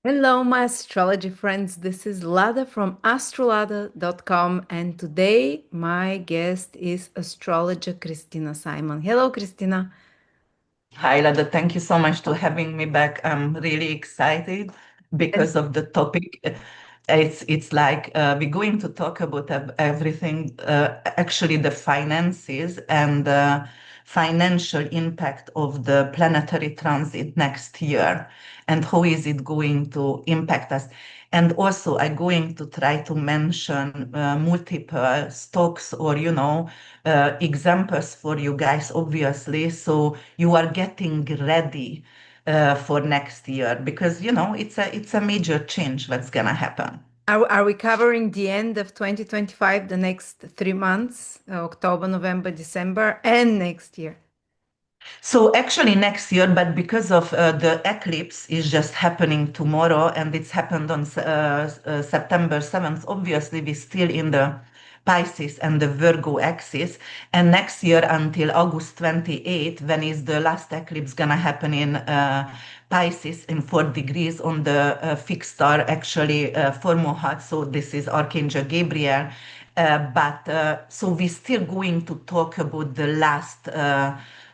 Hello, my astrology friends. This is Lada from AstroladaOfficial, and today my guest is astrologer Krisztina Simon. Hello, Krisztina. Hi, Lada. Thank you so much to having me back. I'm really excited And because of the topic. It's like we're going to talk about everything, actually the finances and the financial impact of the planetary transit next year and how is it going to impact us. And also, I'm going to try to mention multiple stocks or, examples for you guys, obviously. So you are getting ready for next year because, it's a major change that's gonna happen. are we covering the end of 2025, the next 3 months, October, November, December, and next year? So actually next year, but because of the eclipse is just happening tomorrow and it's happened on September 7th, obviously we're still in the Pisces and the Virgo axis. And next year until August 28th, when is the last eclipse gonna happen in Pisces in 4 degrees on the fixed star, actually Formohat. So this is Archangel Gabriel. But so we're still going to talk about the last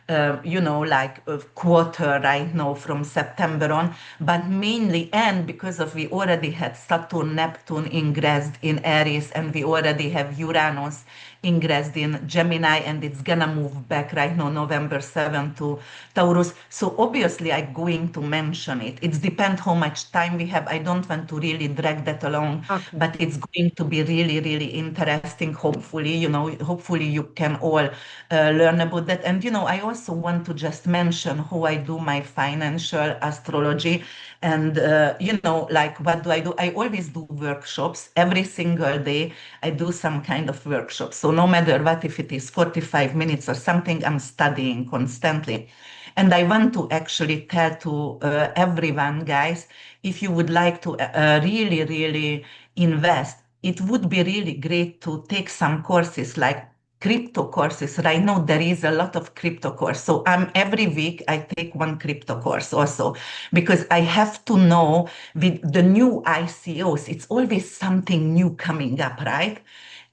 like a quarter right now from September on, but mainly, and because of we already had Saturn, Neptune ingressed in Aries, and we already have Uranus ingressed in Gemini, and it's gonna move back right now, November 7th to Taurus. So obviously, I'm going to mention it. It depends how much time we have. I don't want to really drag that along, Okay. but it's going to be really, really interesting. Hopefully, hopefully you can all learn about that. And I also want to just mention how I do my financial astrology. And like what do I do? I always do workshops every single day. I do some kind of workshop. So no matter what, if it is 45 minutes or something, I'm studying constantly. And I want to actually tell to everyone, guys, if you would like to really, really invest, it would be really great to take some courses like crypto courses. Right now, there is a lot of crypto course. So every week I take one crypto course also because I have to know with the new ICOs, it's always something new coming up, right?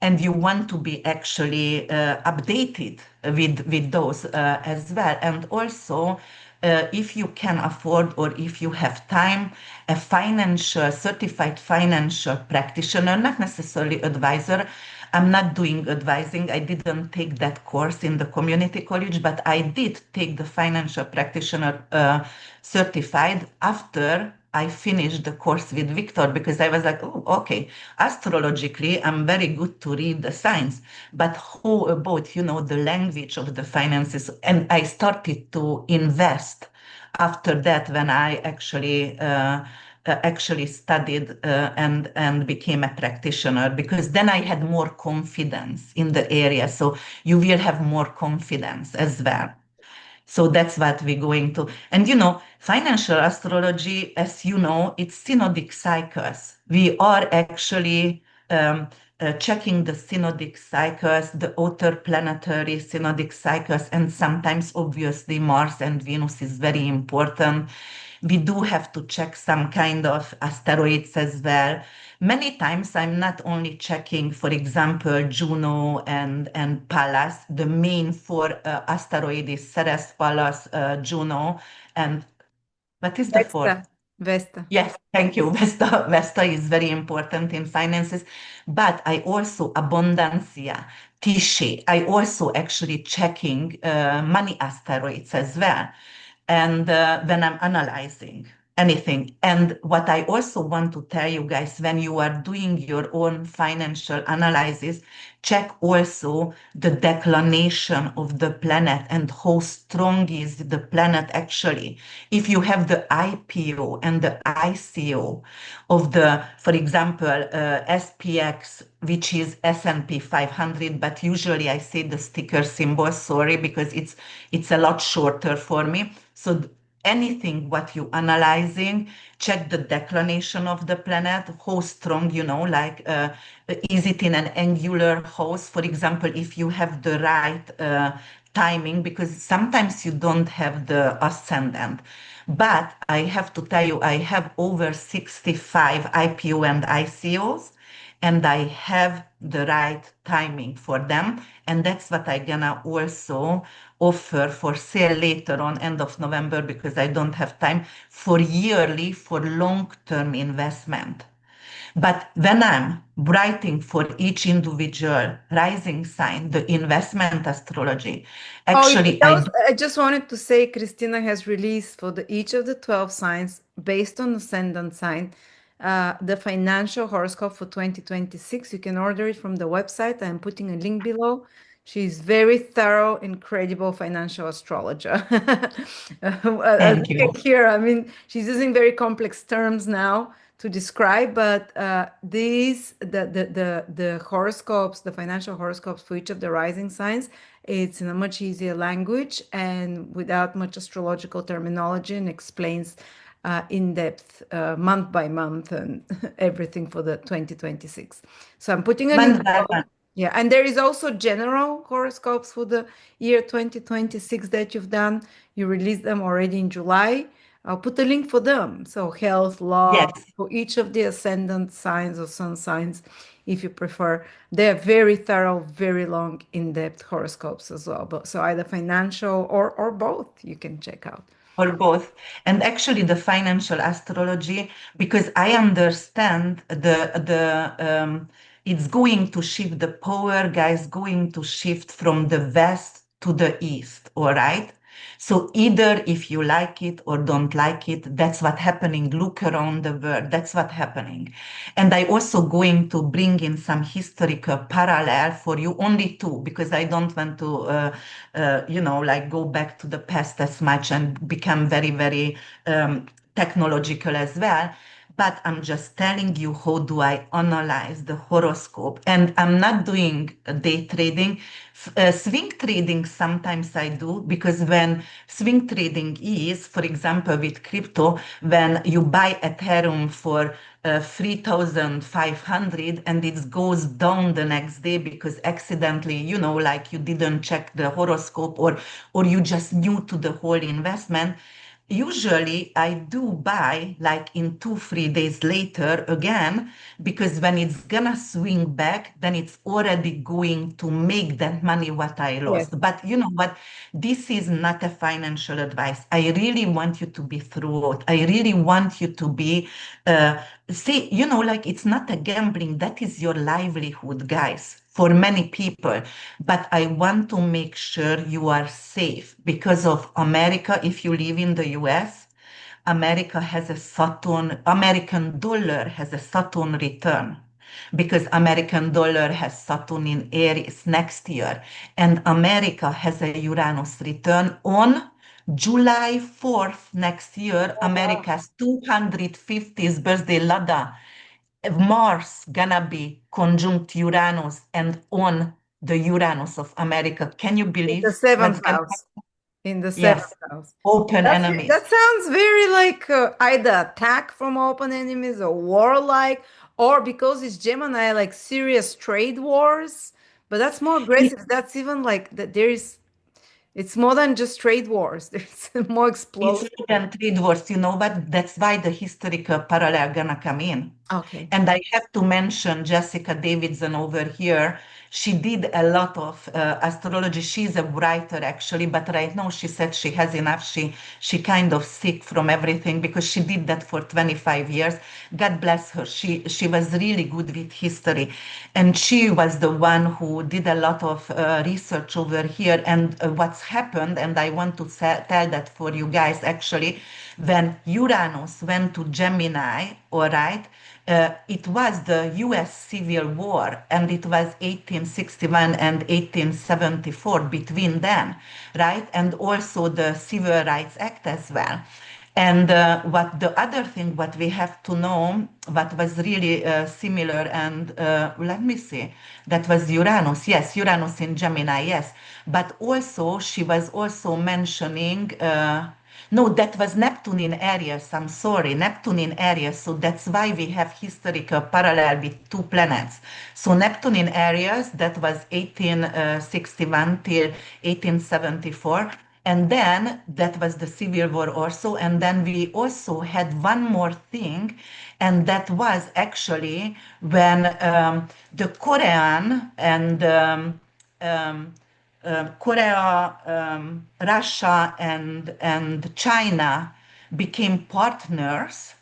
And you want to be actually updated with those as well. And also, if you can afford or if you have time, a financial certified financial practitioner, not necessarily advisor. I'm not doing advising. I didn't take that course in the community college, but I did take the financial practitioner certified after I finished the course with Victor because I was like, oh, okay, astrologically, I'm very good to read the signs, but how about, the language of the finances? And I started to invest after that when I actually studied and became a practitioner because then I had more confidence in the area. So you will have more confidence as well. So that's what we're going to. And financial astrology, as you know, it's synodic cycles. We are actually checking the synodic cycles, the outer planetary synodic cycles, and sometimes, obviously, Mars and Venus is very important. We do have to check some kind of asteroids as well. Many times I'm not only checking, for example, Juno and Pallas. The main four asteroid is Ceres, Pallas, Juno, and what is the fourth? Vesta. Vesta. Yes, thank you. Vesta is very important in finances, but I also abundancia, Tishe. I also actually checking money asteroids as well. And when I'm analyzing anything. And what I also want to tell you guys, when you are doing your own financial analysis, check also the declination of the planet and how strong is the planet actually. If you have the IPO and the ICO of the, for example, SPX, which is S&P 500, but usually I say the sticker symbol, sorry, because it's a lot shorter for me. So anything what you analyzing, check the declination of the planet, how strong, like is it in an angular house? For example, if you have the right timing because sometimes you don't have the ascendant. But I have to tell you, I have over 65 IPO and ICOs, and I have the right timing for them. And that's what I'm gonna also offer for sale later on, end of November, because I don't have time for yearly, for long-term investment. But when I'm writing for each individual rising sign, the investment astrology, Oh, actually, that I was, do. I just wanted to say Christina has released for each of the 12 signs based on ascendant sign, the financial horoscope for 2026. You can order it from the website. I'm putting a link below. She's very thorough, incredible financial astrologer. As Thank you can you. hear, I mean, she's using very complex terms now to describe, but the horoscopes, the financial horoscopes for each of the rising signs, it's in a much easier language and without much astrological terminology, and explains in depth, month by month, and everything for the 2026. So I'm putting a link Month by below. month. Yeah, and there is also general horoscopes for the year 2026 that you've done. You released them already in July. I'll put a link for them. So health, love, Yes. for each of the ascendant signs or sun signs, if you prefer. They're very thorough, very long, in-depth horoscopes as well. But so either financial or both you can check out. Or both. And actually, the financial astrology, because I understand it's going to shift the power, guys, going to shift from the west to the east. All right. So either if you like it or don't like it, that's what's happening. Look around the world. That's what's happening. And I also going to bring in some historical parallel for you, only two, because I don't want to, like go back to the past as much and become very, very technological as well. But I'm just telling you how do I analyze the horoscope. And I'm not doing day trading. Swing trading sometimes I do because when swing trading is, for example, with crypto, when you buy Ethereum for 3,500 and it goes down the next day because accidentally, like you didn't check the horoscope or you just new to the whole investment. Usually I do buy like in 2, 3 days later again, because when it's gonna swing back, then it's already going to make that money what I Yes. lost. But you know what? This is not a financial advice. I really want you to be throughout. I really want you to be, see, like it's not a gambling. That is your livelihood, guys, for many people. But I want to make sure you are safe because of America. If you live in the US, America has a Saturn, American dollar has a Saturn return because American dollar has Saturn in Aries next year, and America has a Uranus return on July 4th next year. Oh, wow. America's 250th birthday, Lada. Mars gonna be conjunct Uranus and on the Uranus of America. Can you In the believe what's seventh gonna house. happen? In the seventh Yes, house. open enemies. That sounds very like either attack from open enemies or warlike, or because it's Gemini, like serious trade wars. But that's more aggressive. That's even like that. It's more than just trade wars. There's more It's explosive. more than trade wars, but that's why the historical parallel gonna come in. Okay. And I have to mention Jessica Davidson over here. She did a lot of astrology. She's a writer actually, but right now she said she has enough. She kind of sick from everything because she did that for 25 years. God bless her. She was really good with history, and she was the one who did a lot of research over here. And what's happened, and I want to tell that for you guys actually, when Uranus went to Gemini, all right. It was the US Civil War, and it was 1861 and 1874 between them, right? And also the Civil Rights Act as well. And what the other thing, what we have to know, what was really similar, and let me see, that was Uranus. Yes, Uranus in Gemini, yes. But also, she was also mentioning. No, that was Neptune in Aries. I'm sorry, Neptune in Aries. So that's why we have historical parallel with two planets. So Neptune in Aries, that was 1861 till 1874. And then that was the Civil War also. And then we also had one more thing, and that was actually when the Korean and Korea, Russia, and China became partners,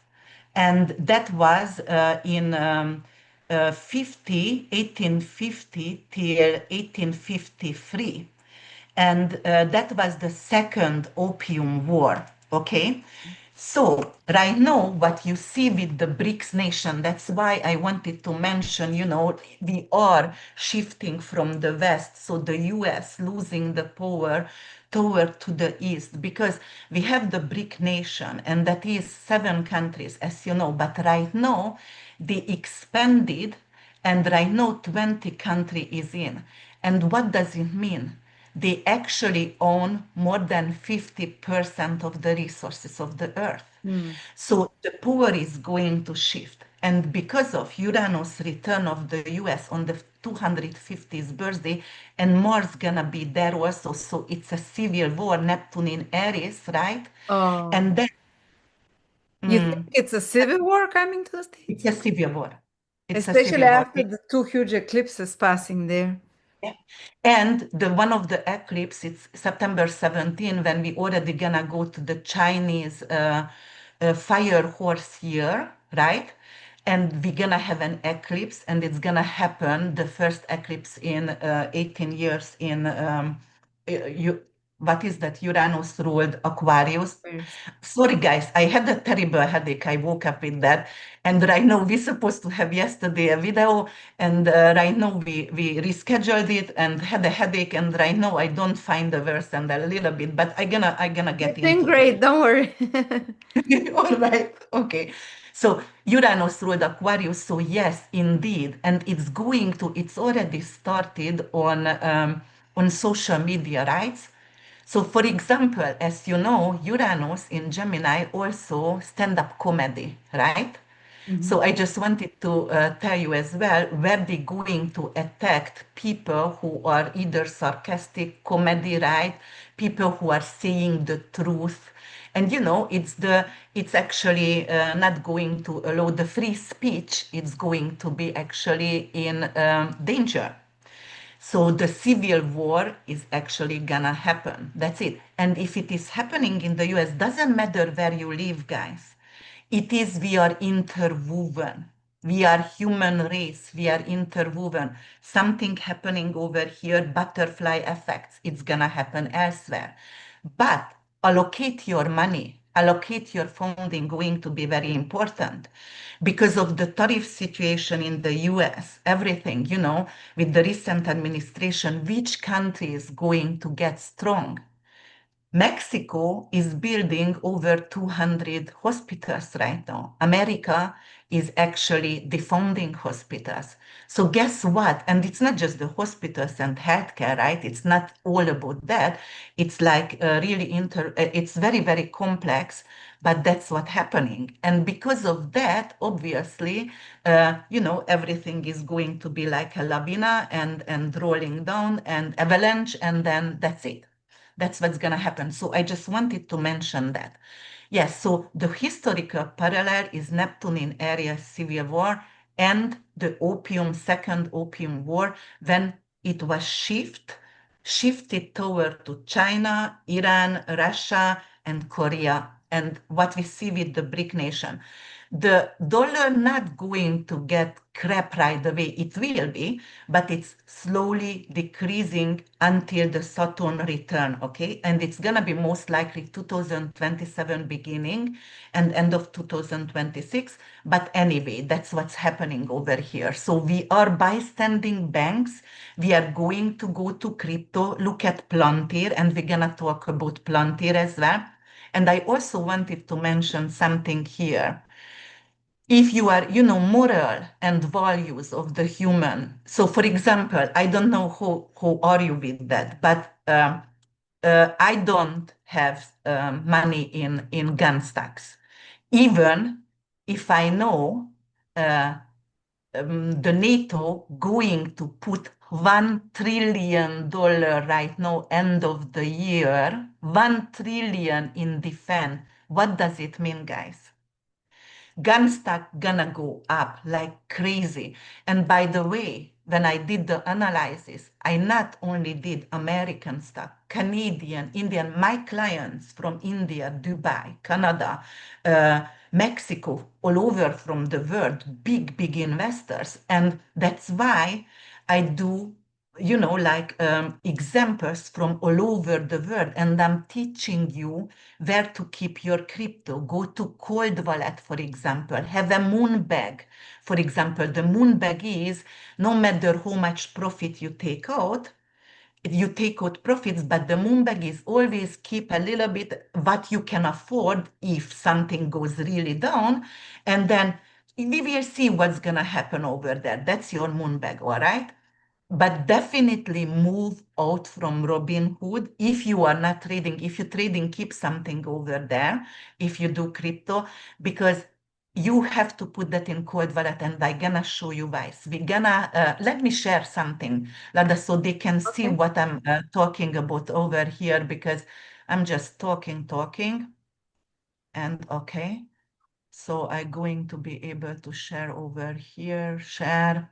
and that was in 1850 till 1853, and that was the Second Opium War. Okay, so right now, what you see with the BRICS nation, that's why I wanted to mention, we are shifting from the West, so the US losing the power toward to the East, because we have the BRIC nation, and that is 7 countries, as you know, but right now they expanded, and right now 20 country is in. And what does it mean? They actually own more than 50% of the resources of the earth. Mm. So the power is going to shift. And because of Uranus' return of the US on the 250th birthday, and Mars gonna be there also, so it's a civil war, Neptune in Aries, right? Oh, And then you think it's a civil war coming to the it's States? a civil war. It's a Especially civil war. after the two huge eclipses passing there. Yeah. And the one of the eclipse, it's September 17, when we already gonna go to the Chinese fire horse year, right? And we're gonna have an eclipse, and it's gonna happen, the first eclipse in 18 years in you, what is that? Uranus ruled Aquarius. Yes. Sorry, guys, I had a terrible headache. I woke up with that. And right now, we're supposed to have yesterday a video. And right now, we rescheduled it and had a headache. And right now, I don't find the verse and a little bit, but I gonna You're get doing into it. great, don't worry. All right. Okay. So Uranus ruled Aquarius. So yes, indeed. And it's already started on social media, right? So, for example, as you know, Uranus in Gemini also stand-up comedy, right? Mhm. So I just wanted to tell you as well where they're going to attack people who are either sarcastic, comedy, right? People who are saying the truth. And it's actually not going to allow the free speech. It's going to be actually in danger. So the civil war is actually gonna happen. That's it. And if it is happening in the US, doesn't matter where you live, guys. It is we are interwoven. We are human race. We are interwoven. Something happening over here, butterfly effects. It's gonna happen elsewhere. But allocate your money, allocate your funding, going to be very important because of the tariff situation in the US, everything, with the recent administration, which country is going to get strong? Mexico is building over 200 hospitals right now. America is actually defunding hospitals. So guess what? And it's not just the hospitals and healthcare, right? It's not all about that. It's like it's very, very complex, but that's what's happening. And because of that, obviously, everything is going to be like a lavina and rolling down and avalanche, and then that's it. That's what's going to happen. So I just wanted to mention that. Yes, so the historical parallel is Neptune in Aries Civil War and the Second Opium War, when it was shifted toward to China, Iran, Russia, and Korea, and what we see with the BRIC nation. The dollar not going to get crap right away. It will be, but it's slowly decreasing until the Saturn return, okay? And it's gonna be most likely 2027 beginning and end of 2026. But anyway, that's what's happening over here. So we are bystanding banks. We are going to go to crypto, look at Plantir, and we're gonna talk about Plantir as well. And I also wanted to mention something here. If you are, moral and values of the human. So, for example, I don't know who are you with that, but I don't have money in gun stocks, even if I know uh, the NATO going to put $1 trillion right now, end of the year, 1 trillion in defense. What does it mean, guys? Gun stock gonna go up like crazy. And by the way, when I did the analysis, I not only did American stock, Canadian, Indian, my clients from India, Dubai, Canada, Mexico, all over from the world, big investors. And that's why I do like examples from all over the world, and I'm teaching you where to keep your crypto. Go to cold wallet, for example, have a moon bag. For example, the moon bag is no matter how much profit you take out, profits, but the moon bag is always keep a little bit what you can afford if something goes really down, and then we will see what's gonna happen over there. That's your moon bag, all right? But definitely move out from Robinhood if you are not trading. If you're trading, keep something over there if you do crypto, because you have to put that in cold wallet, and I'm gonna show you guys. We're gonna let me share something, Lada, so they can see Okay. what I'm talking about over here, because I'm just talking, and okay. So I'm going to be able to share over here, share.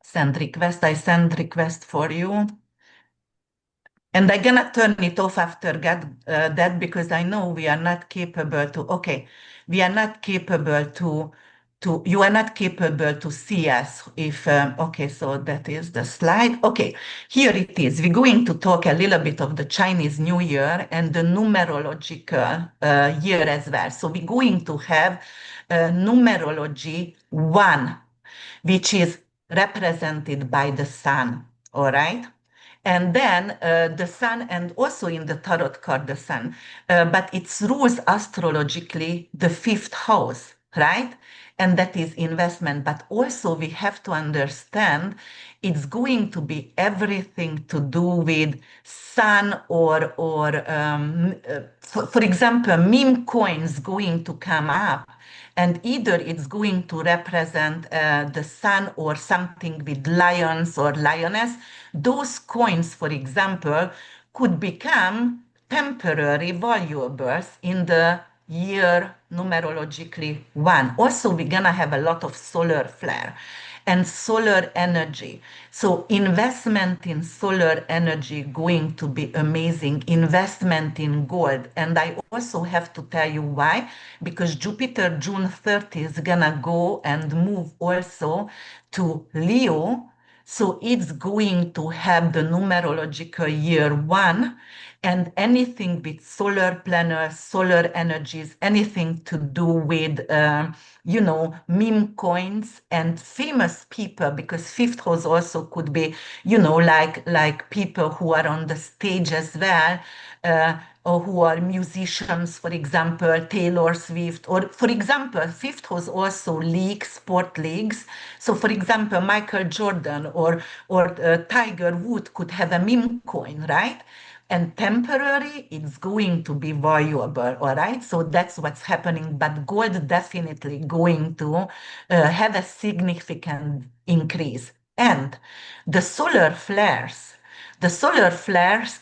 Send request. I send request for you. And I'm gonna turn it off after that, because I know we are not capable to, okay, we are not capable you are not capable to see us if, okay, so that is the slide. Okay, here it is. We're going to talk a little bit of the Chinese New Year and the numerological year as well. So we're going to have numerology 1, which is represented by the sun, all right? And then the sun, and also in the tarot card, the sun, but it's rules astrologically the fifth house, right? And that is investment. But also we have to understand it's going to be everything to do with sun, for example, meme coins going to come up, and either it's going to represent the sun or something with lions or lioness. Those coins, for example, could become temporary valuables in the year numerologically 1. Also, we're gonna have a lot of solar flare and solar energy. So investment in solar energy going to be amazing. Investment in gold. And I also have to tell you why, because Jupiter June 30 is gonna go and move also to Leo. So it's going to have the numerological year 1, and anything with solar planners, solar energies, anything to do with, meme coins and famous people, because fifth house also could be, like people who are on the stage as well, or who are musicians, for example, Taylor Swift, or for example, fifth house also leagues, sport leagues. So, for example, Michael Jordan or Tiger Wood could have a meme coin, right? And temporary, it's going to be valuable, all right? So that's what's happening. But gold definitely going to have a significant increase. And the solar flares,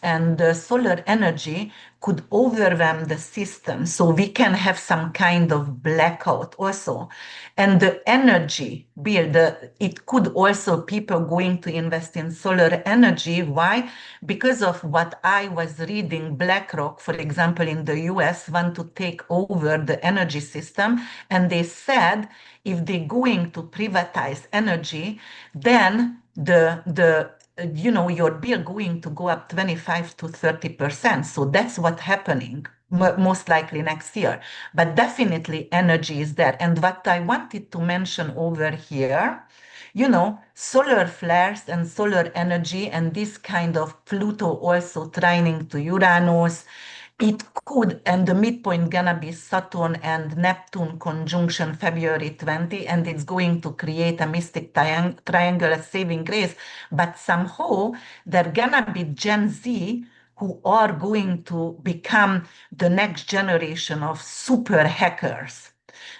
and the solar energy could overwhelm the system. So we can have some kind of blackout also. And the energy bill, it could also people going to invest in solar energy. Why? Because of what I was reading, BlackRock, for example, in the US, want to take over the energy system. And they said if they're going to privatize energy, then your bill going to go up 25 to 30%. So that's what's happening most likely next year. But definitely energy is there. And what I wanted to mention over here, solar flares and solar energy, and this kind of Pluto also trining to Uranus, it could, and the midpoint gonna be Saturn and Neptune conjunction February 20, and it's going to create a mystic triangle, a saving grace. But somehow there gonna be Gen Z who are going to become the next generation of super hackers.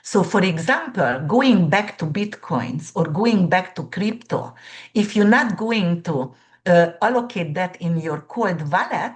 So, for example, going back to Bitcoins or going back to crypto, if you're not going to allocate that in your cold wallet,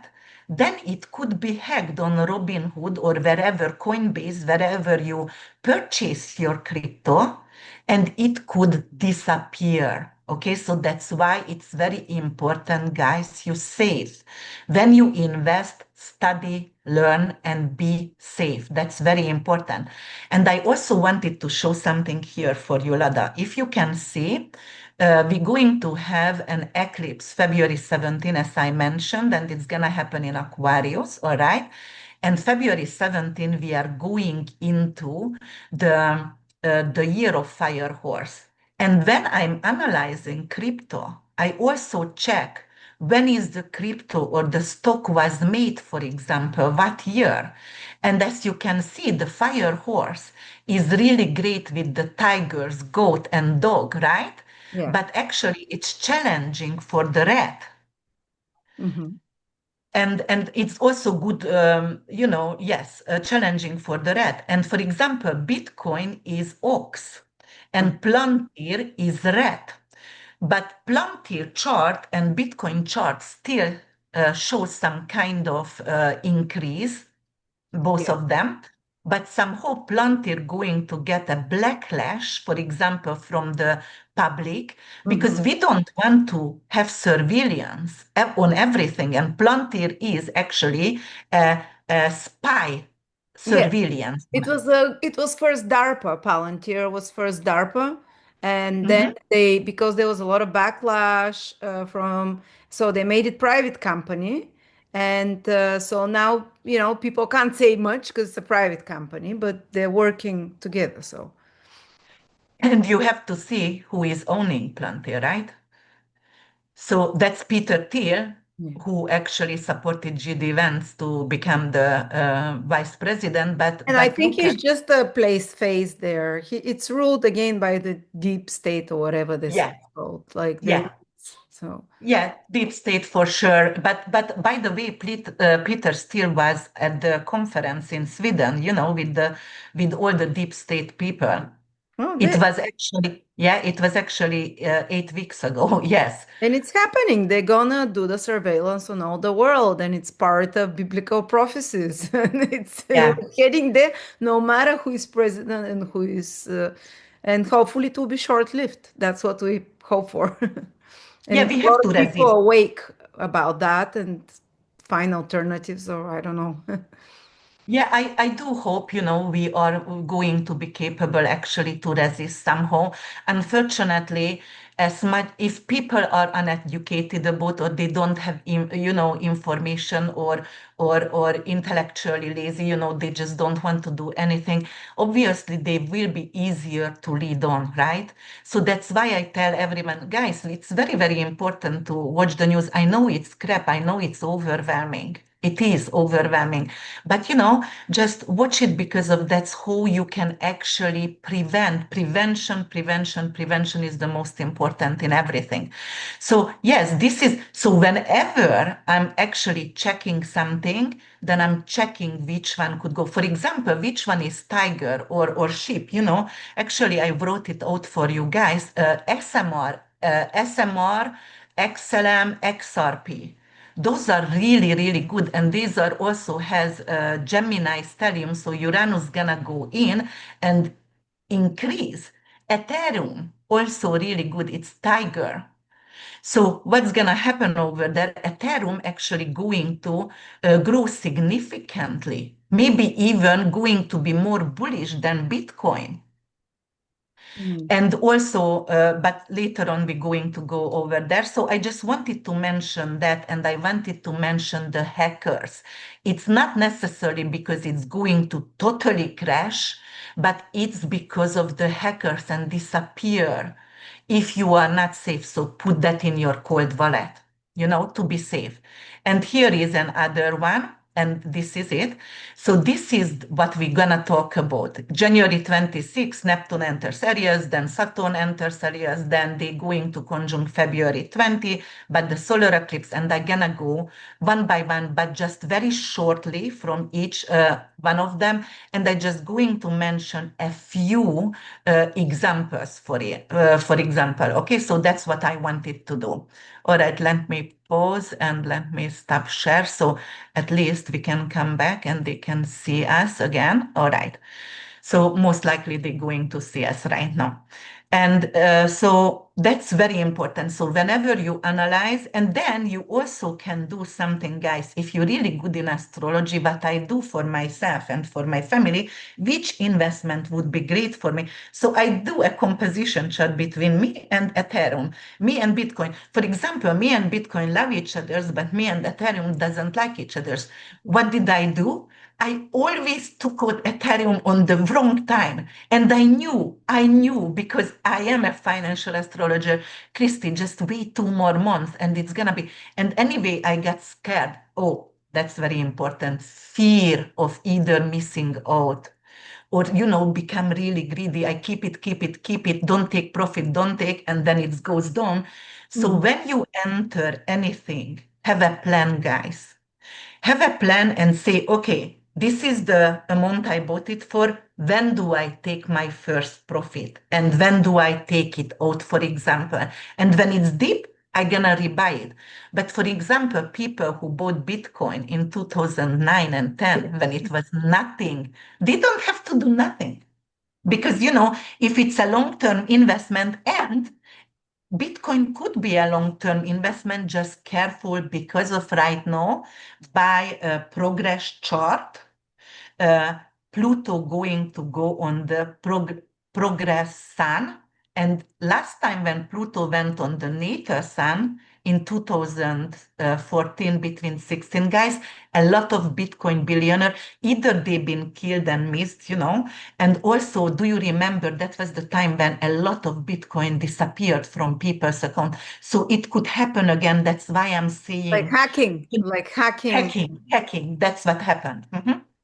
then it could be hacked on Robinhood or wherever, Coinbase, wherever you purchase your crypto, and it could disappear. Okay, so that's why it's very important, guys, you save. When you invest, study, learn, and be safe. That's very important. And I also wanted to show something here for you, Lada. If you can see, we're going to have an eclipse February 17, as I mentioned, and it's going to happen in Aquarius, all right? And February 17, we are going into the year of fire horse. And when I'm analyzing crypto, I also check when is the crypto or the stock was made, for example, what year. And as you can see, the fire horse is really great with the tigers, goat, and dog, right? Yeah. But actually, it's challenging for the rat. Hmm. And it's also good, yes, challenging for the rat. And for example, Bitcoin is ox and Plantir is rat. But Plantir chart and Bitcoin chart still show some kind of increase, both Yeah. of them. But somehow Plantir going to get a backlash, for example, from the public, because Hmm. we don't want to have surveillance on everything. And Plantir is actually a spy Yes. surveillance. It was first DARPA. Palantir was first DARPA, and then Mhm. they, because there was a lot of backlash from, so they made it private company, and so now people can't say much because it's a private company, but they're working together. So And you have to see who is owning Plantir, right? So that's Peter Thiel, yeah. who actually supported GD Vance to become the vice president. But And I but think look at he's just a place face there. It's ruled again by the deep state or whatever this is yeah, called. Like they, yeah. so. Yeah, deep state for sure. But by the way, Peter Steele was at the conference in Sweden, with all the deep state people. Oh, It good. was actually, yeah, it was actually 8 weeks ago. Yes. And it's happening. They're gonna do the surveillance on all the world, and it's part of biblical prophecies. And we're Yeah. getting there, no matter who is president and who is, and hopefully it will be short-lived. That's what we hope for. Yeah, And we a lot have to of people resist. awake about that and find alternatives, or I don't know. Yeah, I do hope, we are going to be capable actually to resist somehow. Unfortunately, as much if people are uneducated about or they don't have, information or intellectually lazy, they just don't want to do anything. Obviously, they will be easier to lead on, right? So that's why I tell everyone, guys, it's very, very important to watch the news. I know it's crap. I know it's overwhelming. It is overwhelming. But just watch it because of that's how you can actually prevent. Prevention is the most important in everything. So yes, this is so whenever I'm actually checking something, then I'm checking which one could go. For example, which one is tiger or sheep, Actually, I wrote it out for you guys. SMR, XLM, XRP. Those are really, really good. And these are also has Gemini stellium. So Uranus gonna go in and increase. Ethereum, also really good. It's Tiger. So what's gonna happen over there? Ethereum actually going to grow significantly, maybe even going to be more bullish than Bitcoin. Mm. And also, but later on, we're going to go over there. So I just wanted to mention that, and I wanted to mention the hackers. It's not necessarily because it's going to totally crash, but it's because of the hackers and disappear if you are not safe. So put that in your cold wallet, to be safe. And here is another one. and this is it. So this is what we're gonna talk about. January 26th, Neptune enters Aries, then Saturn enters Aries, then they going to conjunct February 20, but the solar eclipse, and I'm gonna go one by one, but just very shortly from each one of them, and I'm just going to mention a few examples for it. For example, okay, so that's what I wanted to do. All right, let me pause and let me stop share. So at least we can come back and they can see us again. All right. So most likely they're going to see us right now. And so that's very important. So whenever you analyze, and then you also can do something, guys, if you're really good in astrology, what I do for myself and for my family, which investment would be great for me. So I do a composition chart between me and Ethereum, me and Bitcoin. For example, me and Bitcoin love each other, but me and Ethereum doesn't like each other. What did I do? I always took out Ethereum on the wrong time. And I knew because I am a financial astrologer, Christy, just wait 2 more months and it's gonna be. And anyway, I got scared. Oh, that's very important. Fear of either missing out or, become really greedy. I keep it, don't take profit, don't take, and then it goes down. So when you enter anything, have a plan, guys. Have a plan and say, okay, this is the amount I bought it for. When do I take my first profit? And when do I take it out, for example? And when it's deep, I'm gonna rebuy it. But for example, people who bought Bitcoin in 2009 and 10, when it was nothing, they don't have to do nothing. Because, if it's a long-term investment and Bitcoin could be a long-term investment, just careful because of right now, by a progress chart, uh, Pluto going to go on the progress sun. And last time when Pluto went on the natal sun in 2014, between 16 guys, a lot of Bitcoin billionaire, either they've been killed and missed, and also, do you remember that was the time when a lot of Bitcoin disappeared from people's account? So it could happen again. That's why I'm Like saying hacking, like hacking. hacking. That's what happened.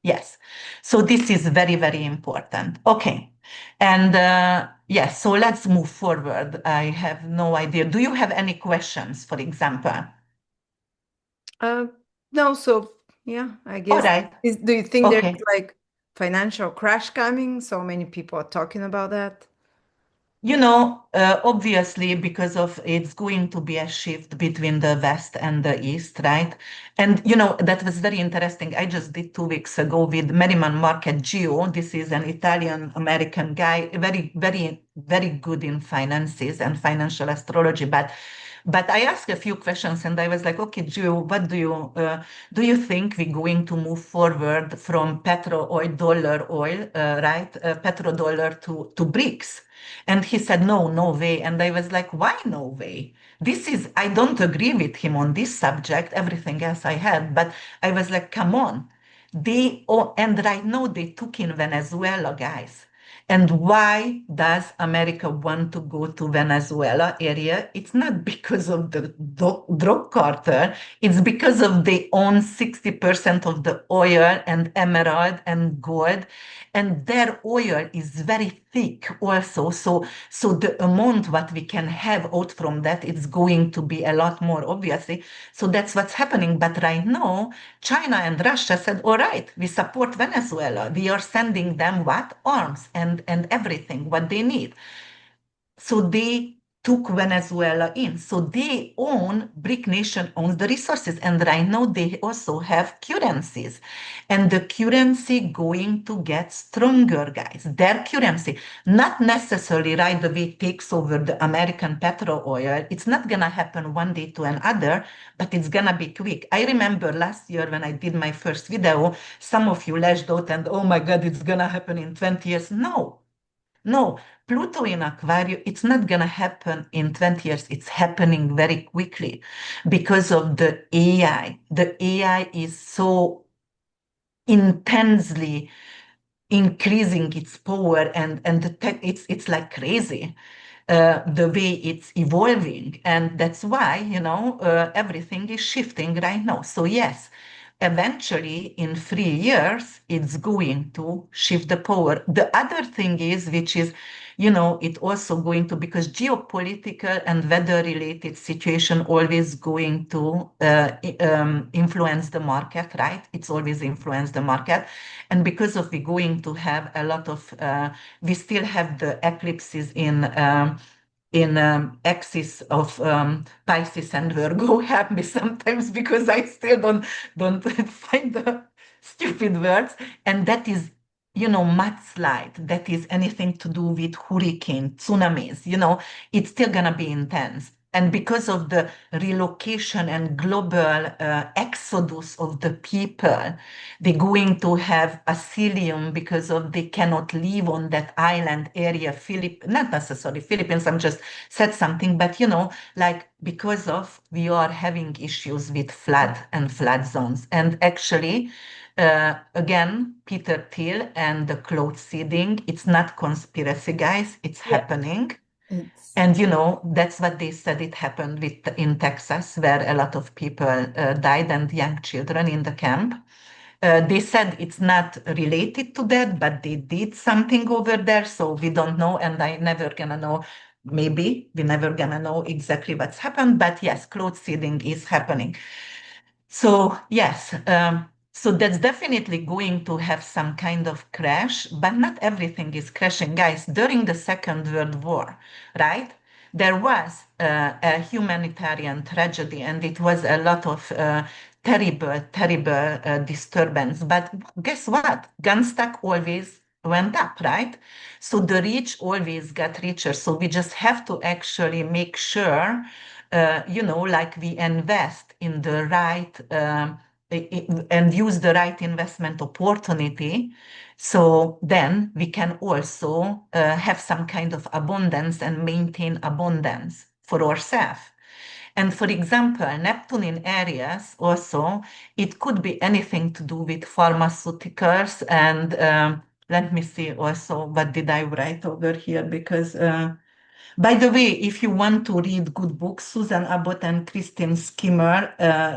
Yes. So this is very, very important. Okay. And yes, so let's move forward. I have no idea. Do you have any questions, for example? Uh, no, so yeah, I All guess. right. Do you think there's Okay. like financial crash coming? So many people are talking about that. Obviously, because of it's going to be a shift between the West and the East, right? And, that was very interesting. I just did 2 weeks ago with Merriman Market Geo. This is an Italian-American guy, very, very, very good in finances and financial astrology. But I asked a few questions and I was like, okay, Geo, what do you think we're going to move forward from petro oil, dollar oil, right? Petrodollar to BRICS? And he said, no, no way. And I was like, why no way? I don't agree with him on this subject, everything else I had, but I was like, come on. And right now they took in Venezuela, guys. And why does America want to go to Venezuela area? It's not because of the drug cartel. It's because of they own 60% of the oil and emerald and gold. And their oil is very thick also. So the amount what we can have out from that is going to be a lot more, obviously. So that's what's happening. But right now, China and Russia said, all right, we support Venezuela. We are sending them what? Arms and everything, what they need. So they took Venezuela in. So they own, BRIC nation owns the resources. And right now they also have currencies. And the currency going to get stronger, guys. Their currency, not necessarily right away takes over the American petrol oil. It's not gonna happen one day to another, but it's gonna be quick. I remember last year when I did my first video, some of you lashed out and, oh my God, it's gonna happen in 20 years. No, Pluto in Aquarius, it's not going to happen in 20 years. It's happening very quickly because of the AI. The AI is so intensely increasing its power and the tech, it's like crazy. The way it's evolving. And that's why, everything is shifting right now. So yes, eventually in 3 years, it's going to shift the power. The other thing is, which is, it also going to, because geopolitical and weather-related situation always going to influence the market, right? It's always influence the market. And because of we going to have a lot of, we still have the eclipses in axis of Pisces and Virgo. Help me sometimes because I still don't find the stupid words. And that is, mudslide. That is anything to do with hurricane, tsunamis. It's still gonna be intense. And because of the relocation and global exodus of the people, they're going to have asylum because of they cannot live on that island area. Not necessarily Philippines. I'm just said something, but like because of we are having issues with flood and flood zones, and actually. Again, Peter Thiel and the cloud seeding, it's not conspiracy, guys, it's Yeah, happening. it's And that's what they said it happened in Texas, where a lot of people died and young children in the camp. They said it's not related to that, but they did something over there, so we don't know, and I never gonna know. Maybe we never gonna know exactly what's happened, but yes, cloud seeding is happening. So yes, so that's definitely going to have some kind of crash, but not everything is crashing, guys. During the Second World War, right? There was a humanitarian tragedy, and it was a lot of terrible, terrible disturbance. But guess what? Gunstock always went up, right? So the rich always got richer. So we just have to actually make sure like we invest in the right and use the right investment opportunity. So then we can also have some kind of abundance and maintain abundance for ourselves. And for example, Neptune in Aries also, it could be anything to do with pharmaceuticals. And let me see also, what did I write over here? Because by the way, if you want to read good books, Susan Abbott and Christine Skimmer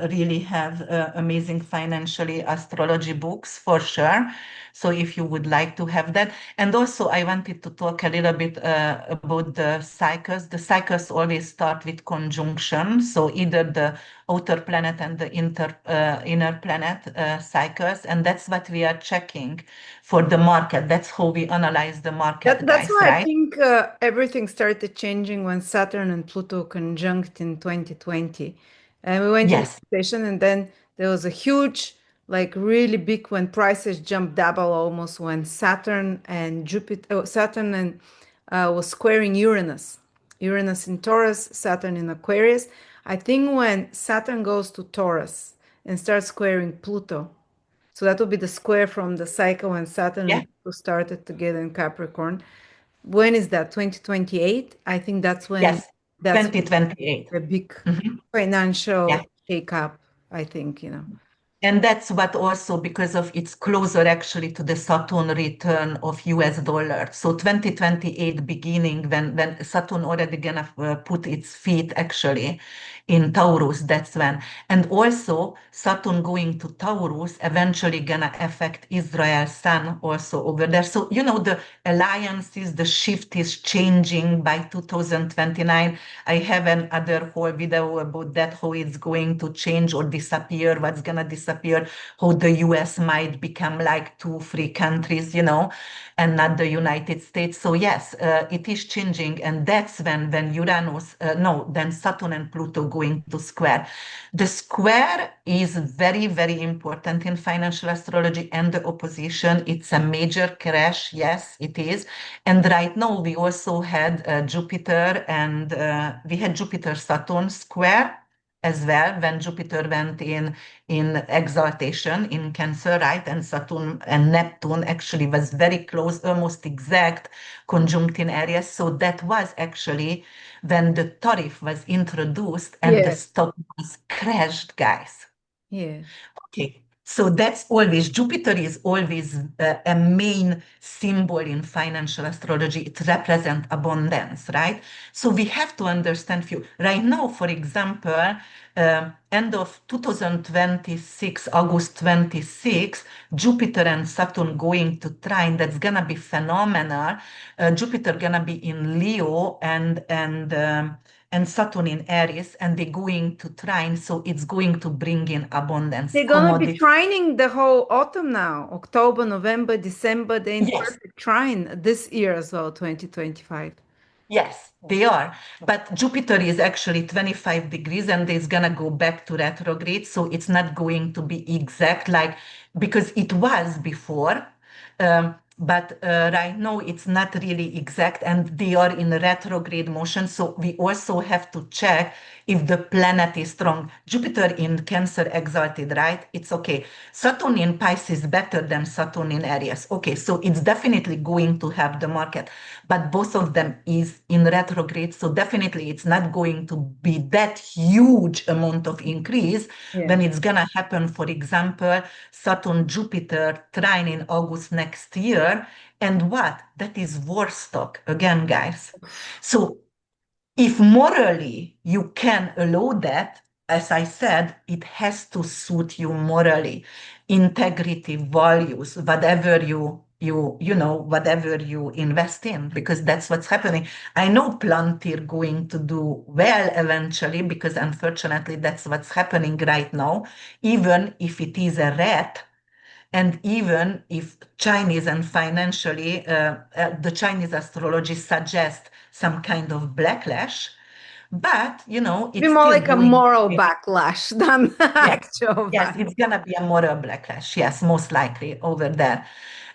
really have amazing financially astrology books for sure. So if you would like to have that. And also I wanted to talk a little bit about the cycles. The cycles always start with conjunction. So either the outer planet and the inner planet cycles. And that's what we are checking for the market. That's how we analyze the market, that's guys, why I right? think everything started changing when Saturn and Pluto conjunct in 2020. And we went into Yes. session, and then there was a huge, like really big when prices jumped double almost when Saturn and Saturn and was squaring Uranus. Uranus in Taurus, Saturn in Aquarius. I think when Saturn goes to Taurus and starts squaring Pluto, so that would be the square from the cycle when Saturn Yeah. and Pluto started together in Capricorn. When is that? 2028? I think Yes, that's 2028. a big Mhm. Yeah. financial shakeup, I think. And that's what also because of its closer actually to the Saturn return of US dollar. So 2028 beginning when Saturn already gonna put its feet actually in Taurus, that's when. And also Saturn going to Taurus eventually gonna affect Israel's sun also over there. So, the alliances, the shift is changing by 2029. I have another whole video about that, how it's going to change or disappear, what's gonna disappear, how the US might become like two free countries, and not the United States. So yes, it is changing, and that's when Uranus, no, then Saturn and Pluto going to square. The square is very, very important in financial astrology, and the opposition, it's a major crash. Yes, it is. And right now we also had Jupiter and we had Jupiter Saturn square as well when Jupiter went in exaltation in Cancer, right? And Saturn and Neptune actually was very close, almost exact conjunct in Aries. So that was actually when the tariff was introduced and the Yeah, stock was crashed, guys. yeah, Okay. So that's always, Jupiter is always a main symbol in financial astrology. It represents abundance, right? So we have to understand few. Right now, for example, End of 2026, August 26, Jupiter and Saturn going to trine. That's gonna be phenomenal. Jupiter gonna be in Leo and Saturn in Aries, and they're going to trine, so it's going to bring in abundance, They're going to be commodity. trining the whole autumn now, October, November, December. They're in Yes, perfect trine this year as well, 2025. yes, they are. But Jupiter is actually 25 degrees and it's gonna go back to retrograde. So it's not going to be exact like because it was before. But right now it's not really exact and they are in retrograde motion. So we also have to check if the planet is strong. Jupiter in Cancer exalted, right? It's okay. Saturn in Pisces better than Saturn in Aries. Okay, so it's definitely going to have the market, but both of them is in retrograde, so definitely it's not going to be that huge amount of increase Yeah. when it's gonna happen. For example, Saturn Jupiter trine in August next year, and what? That is war stock again, guys. So if morally you can allow that, as I said, it has to suit you morally, integrity, values, whatever whatever you invest in, because that's what's happening. I know Plantir going to do well eventually, because unfortunately that's what's happening right now, even if it is a rat. And even if Chinese and financially, the Chinese astrology suggests some kind of backlash, but Be it's more still like a going. moral backlash than Yes, actual yes, back. it's gonna be a moral backlash. Yes, most likely over there.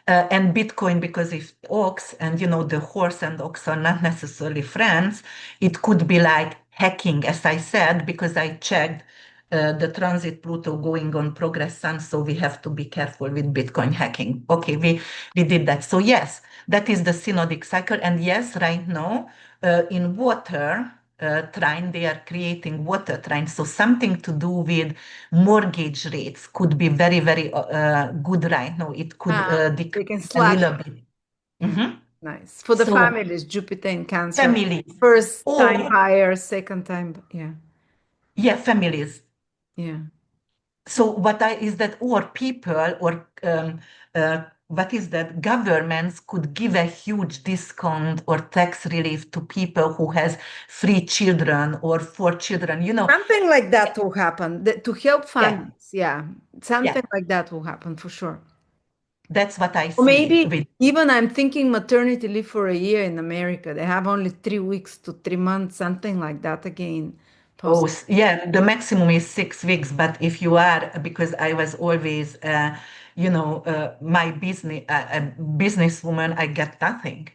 And Bitcoin, because if ox and the horse and ox are not necessarily friends, it could be like hacking, as I said, because I checked the transit Pluto going on progress sun, so we have to be careful with Bitcoin hacking. Okay, we did that. So yes, that is the synodic cycle, and yes, right now in water. Trine, they are creating water trine. So something to do with mortgage rates could be very, very good right now. It could They decrease can a slash little it. bit. Yeah, Mhm. nice. For the So families, Jupiter in Cancer. families, First time or buyer, second time. Yeah, yeah, families. yeah. So what I is that, or people, or what is that? Governments could give a huge discount or tax relief to people who has 3 children or 4 children. Something like that will happen to help Yeah, families. Yeah, yeah. something like that will happen for sure. That's what I Or see maybe with. even I'm thinking maternity leave for a year in America. They have only 3 weeks to 3 months, something like that again. Oh, Possible. yeah, the maximum is 6 weeks. But if you are, because I was always, my a businesswoman, I get nothing.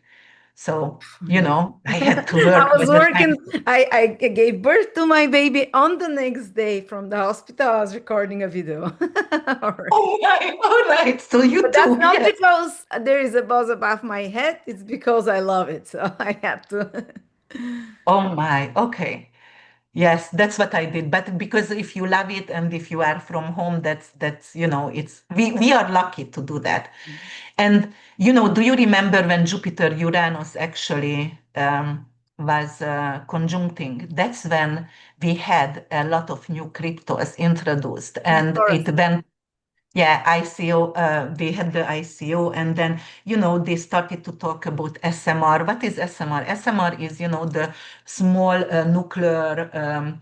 So, Yeah. I had to I work was with the working, time. I gave birth to my baby on the next day from the hospital. I was recording a video. All right. Oh my, all right. So you But that's too, not yes. because there is a buzz above my head. It's because I love it. So I have to. Oh my, okay. Yes, that's what I did. But because if you love it and if you are from home, it's we are lucky to do that. And do you remember when Jupiter Uranus actually was conjuncting? That's when we had a lot of new cryptos introduced, In and Taurus. it went. Yeah, ICO, they had the ICO, and then, they started to talk about SMR. What is SMR? SMR is, the small nuclear,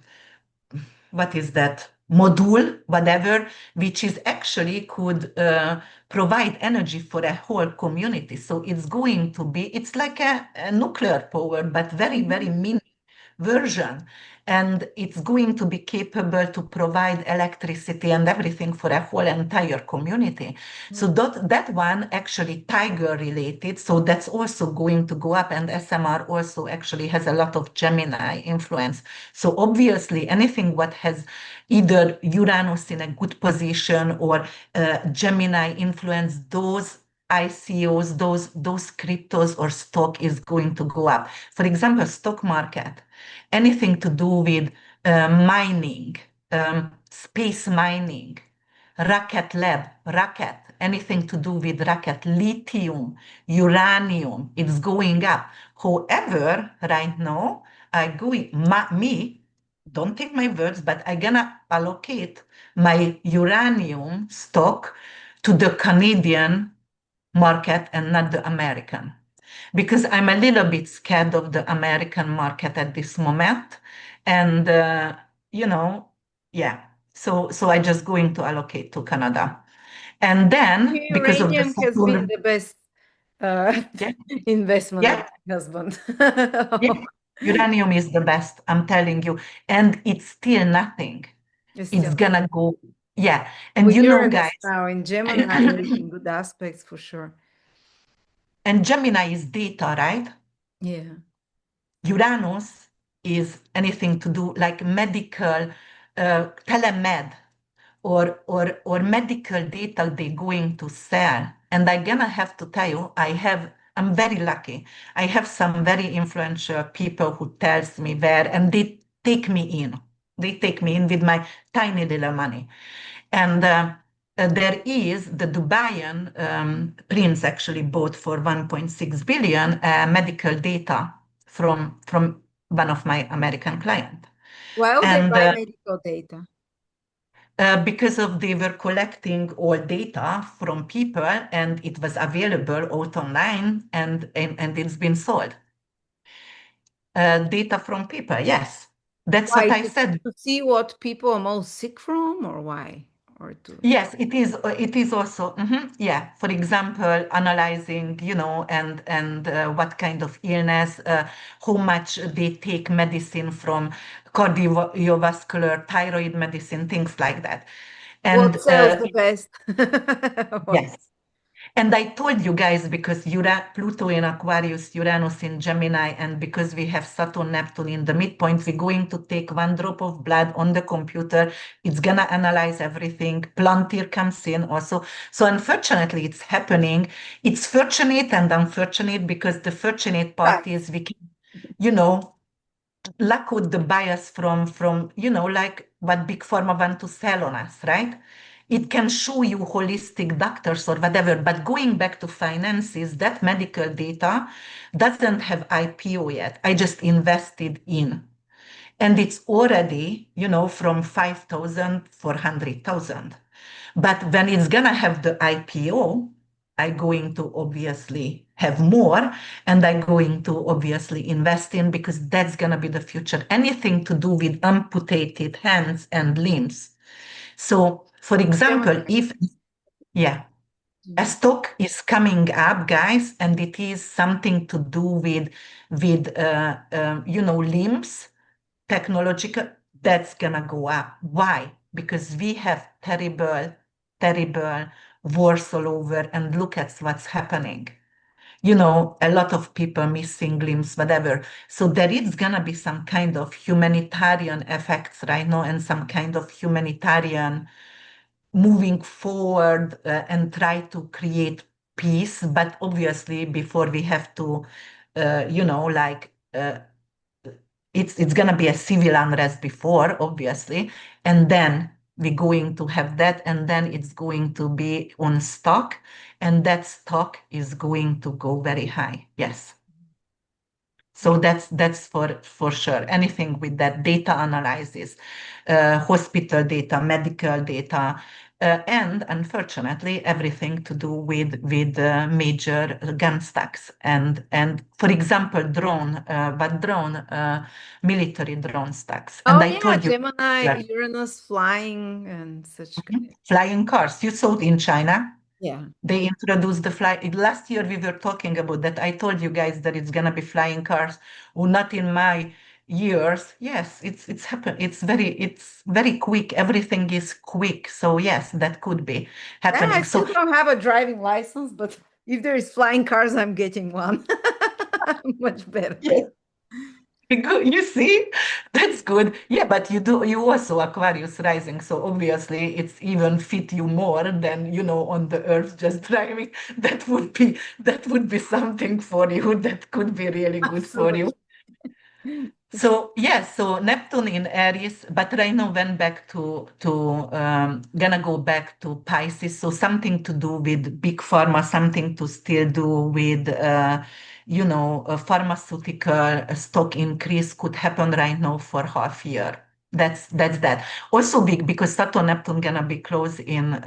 what is that? Module, whatever, which is actually could provide energy for a whole community. So it's like a nuclear power, but very, very Mhm. mini version, and it's going to be capable to provide electricity and everything for a whole entire community. So that one actually tiger related, so that's also going to go up, and SMR also actually has a lot of Gemini influence. So obviously anything what has either Uranus in a good position or Gemini influence, those ICOs, those cryptos or stock is going to go up. For example, stock market, anything to do with mining, space mining, rocket, anything to do with rocket, lithium, uranium, it's going up. However, right now, me, don't take my words, but I'm gonna allocate my uranium stock to the Canadian market and not the American, because I'm a little bit scared of the American market at this moment. And, you know, yeah. So I just going to allocate to Canada. And then because of the Uranium has been Saturn, the best yeah, investment of yeah, my husband. yeah, uranium is the best, I'm telling you. And it's still nothing. It's It's still gonna go, yeah. And with you know, guys, Uranus now in Gemini, it's in good aspects for sure. and Gemini is data, right? Yeah. Uranus is anything to do like medical, telemed, or medical data they're going to sell. And I'm gonna have to tell you, I'm very lucky. I have some very influential people who tells me where, and they take me in. They take me in with my tiny little money. And there is the Dubaian prince actually bought for 1.6 billion medical data from one of my American clients. Why would they And buy medical data? because of they were collecting all data from people and it was available out online and it's been sold. Data from people, yes. That's what Why? I said. To see what people are most sick from, or why? Or to Yes, it is. It is also, yeah. For example, analyzing, and what kind of illness, how much they take medicine from cardiovascular, thyroid medicine, things like that. what And sells the best? What? yes, and I told you guys because Pluto in Aquarius, Uranus in Gemini, and because we have Saturn, Neptune in the midpoint, we're going to take one drop of blood on the computer. It's gonna analyze everything. Plantir comes in also. So unfortunately, it's happening. It's fortunate and unfortunate because the fortunate part Right. is we can, you know, lack of the bias from like what big pharma want to sell on us, right? It can show you holistic doctors or whatever, but going back to finances, that medical data doesn't have IPO yet. I just invested in, and it's already from 5,000 400,000. But when it's gonna have the IPO, I'm going to obviously have more, and I'm going to obviously invest in, because that's gonna be the future. Anything to do with amputated hands and limbs. So, for example, Gemini. if yeah, a Gemini. stock is coming up, guys, and it is something to do with limbs, technological, that's gonna go up. Why? Because we have terrible, terrible wars all over, and look at what's happening. A lot of people missing limbs, whatever. So there is gonna be some kind of humanitarian effects right now, and some kind of humanitarian moving forward, and try to create peace. But obviously, before we have to, it's going to be a civil unrest before, obviously, and then we're going to have that, and then it's going to be on stock, and that stock is going to go very high. Yes. So that's for sure. Anything with that data analysis, hospital data, medical data, and unfortunately everything to do with major gun stacks, and for example drone, military drone stacks. Oh And I yeah, told you, Gemini, yeah, Uranus flying and such kind. flying cars. You saw it in China. Yeah. They introduced the fly. Last year we were talking about that. I told you guys that it's gonna be flying cars. Well, not in my years. Yes, it's happened. It's very quick. Everything is quick. So yes, that could be Yeah, I happening. still So don't have a driving license, but if there is flying cars, I'm getting one. Much better. yes, good. You see, that's good. Yeah, but you also Aquarius rising, so obviously it's even fit you more than on the Earth just driving. That would be something for you. That could be really good for you. Absolutely. So yes, so Neptune in Aries, but right now went back to gonna go back to Pisces. So something to do with big pharma, something to still do with a pharmaceutical stock increase could happen right now for half year. That's that. Also, big because Saturn Neptune gonna be close in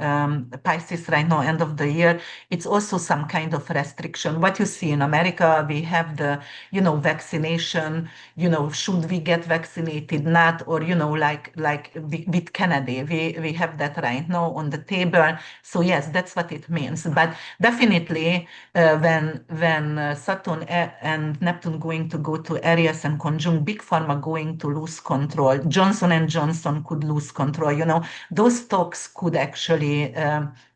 Pisces right now, end of the year. It's also some kind of restriction. What you see in America, we have the vaccination. Should we get vaccinated, not, or like with Kennedy, we have that right now on the table. So yes, that's what it means. But definitely, when Saturn and Neptune going to go to Aries and conjunct, big pharma going to lose control. Johnson and Johnson could lose control. Those stocks could actually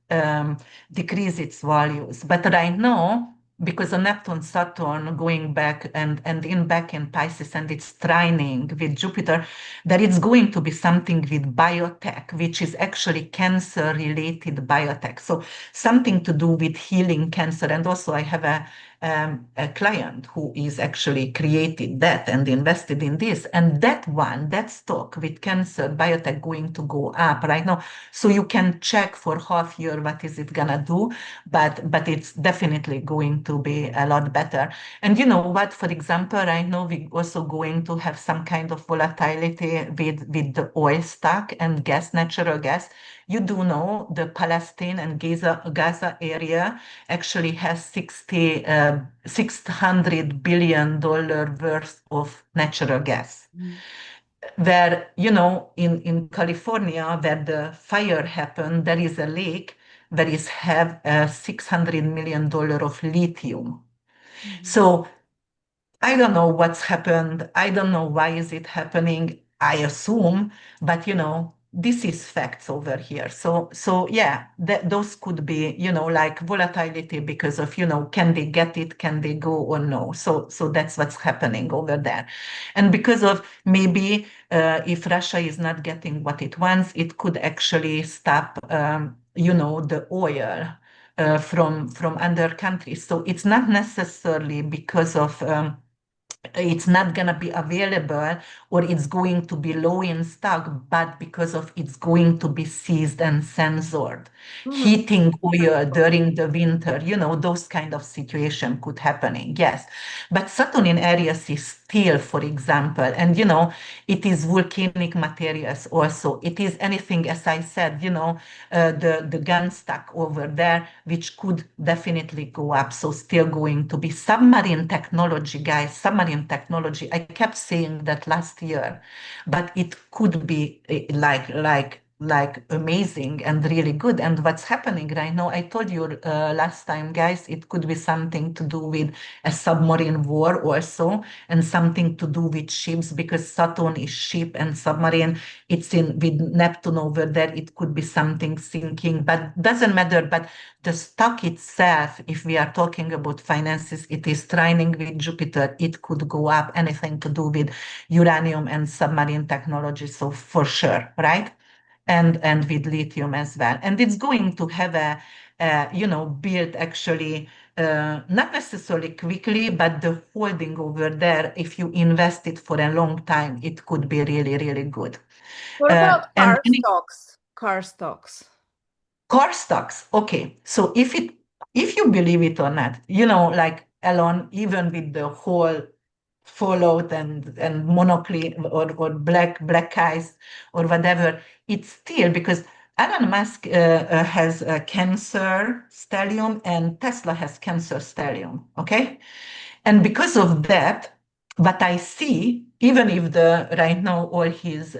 um, decrease its values. But right now, because of Neptune, Saturn going back and in back in Pisces, and it's trining with Jupiter, that it's going to be something with biotech, which is actually cancer-related biotech. So something to do with healing cancer. And also, I have a client who is actually created that and invested in this. And that stock with cancer biotech going to go up right now. So you can check for half year what is it gonna do, but it's definitely going to be a lot better. And you know what? For example, right now we also going to have some kind of volatility with the oil stock and gas, natural gas. You do know the Palestine and Gaza area actually has 600 billion dollar worth of natural gas. Where, in California, where the fire happened, there is a lake where is have $600 million of lithium. So I don't know what's happened. I don't know why is it happening. I assume, but this is facts over here. So yeah, those could be, like volatility because of, can they get it, can they go or no? So that's what's happening over there. And because of maybe if Russia is not getting what it wants, it could actually stop, the oil from other countries. So it's not necessarily because of it's not going to be available or it's going to be low in stock, but because of it's going to be seized and censored. Mhm. Heating oil during the winter, those kind of situation could happening. Yes. But Saturn in Aries is steel, for example, and it is volcanic materials also. It is anything, as I said, the gun stock over there, which could definitely go up. So still going to be submarine technology, guys, submarine technology. I kept saying that last year, but it could be like amazing and really good. And what's happening right now, I told you last time, guys, it could be something to do with a submarine war also, and something to do with ships, because Saturn is ship and submarine. It's in with Neptune over there. It could be something sinking, but doesn't matter. But the stock itself, if we are talking about finances, it is trining with Jupiter. It could go up, anything to do with uranium and submarine technology. So for sure, right? And with lithium as well. And it's going to have build actually not necessarily quickly, but the holding over there, if you invest it for a long time, it could be really, really good. What about And car stocks? Car stocks. car stocks, okay. So if you believe it or not, like Elon, even with the whole fallout and monocle or black eyes or whatever, it's still because Elon Musk has a cancer stellium and Tesla has cancer stellium, okay? And because of that, what I see, even if the right now all his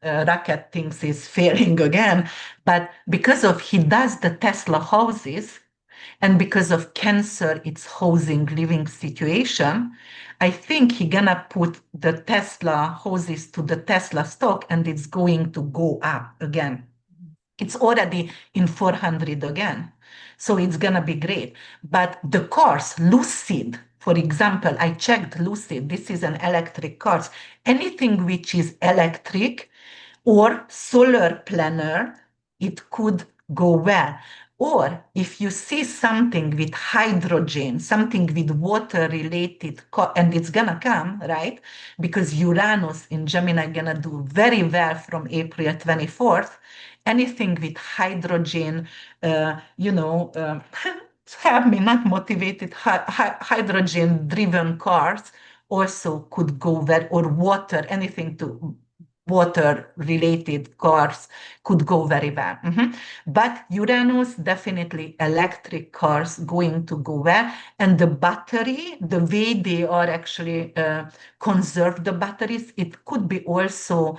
rocket things is failing again, but because of he does the Tesla houses, and because of cancer, it's housing living situation, I think he gonna put the Tesla houses to the Tesla stock and it's going to go up again. It's already in 400 again. So it's gonna be great. But the cars, Lucid, for example, I checked Lucid. This is an electric cars. Anything which is electric or solar planner, it could go well. Or if you see something with hydrogen, something with water related, and it's gonna come, right? Because Uranus in Gemini gonna do very well from April 24th. Anything with hydrogen, have me not motivated, hydrogen driven cars also could go well, or water, anything to water-related cars could go very well. But Uranus, definitely electric cars going to go well. And the battery, the way they are actually conserve the batteries, it could be also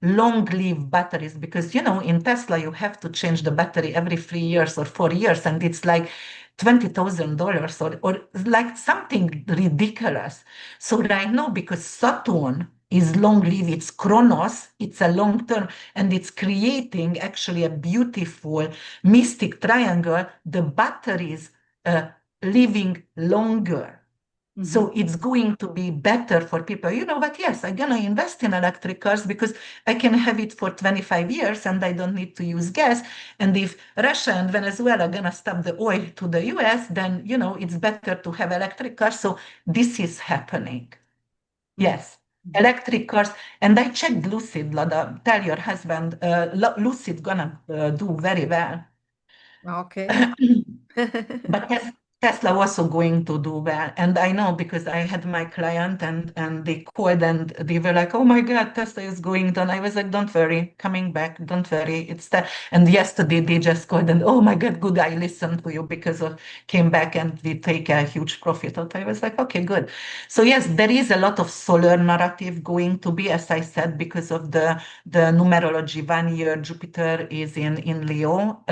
long-lived batteries because, in Tesla, you have to change the battery every 3 years or 4 years, and it's like $20,000 or like something ridiculous. So right now, because Saturn is long-lived, it's Chronos, it's a long term, and it's creating actually a beautiful mystic triangle, the batteries living longer. So it's going to be better for people. You know what? Yes, I'm gonna invest in electric cars because I can have it for 25 years and I don't need to use gas. And if Russia and Venezuela are gonna stop the oil to the US, then it's better to have electric cars. So this is happening. Yes, electric cars. And I checked Lucid, Lada. Tell your husband, Lucid gonna do very well. Okay. But Tesla also going to do well. And I know because I had my client and they called and they were like, oh my God, Tesla is going down. I was like, don't worry, coming back, don't worry. It's that. And yesterday they just called and, oh my God, good, I listened to you because of came back and we take a huge profit out. I was like, okay, good. So yes, there is a lot of solar narrative going to be, as I said, because of the numerology 1 year Jupiter is in Leo.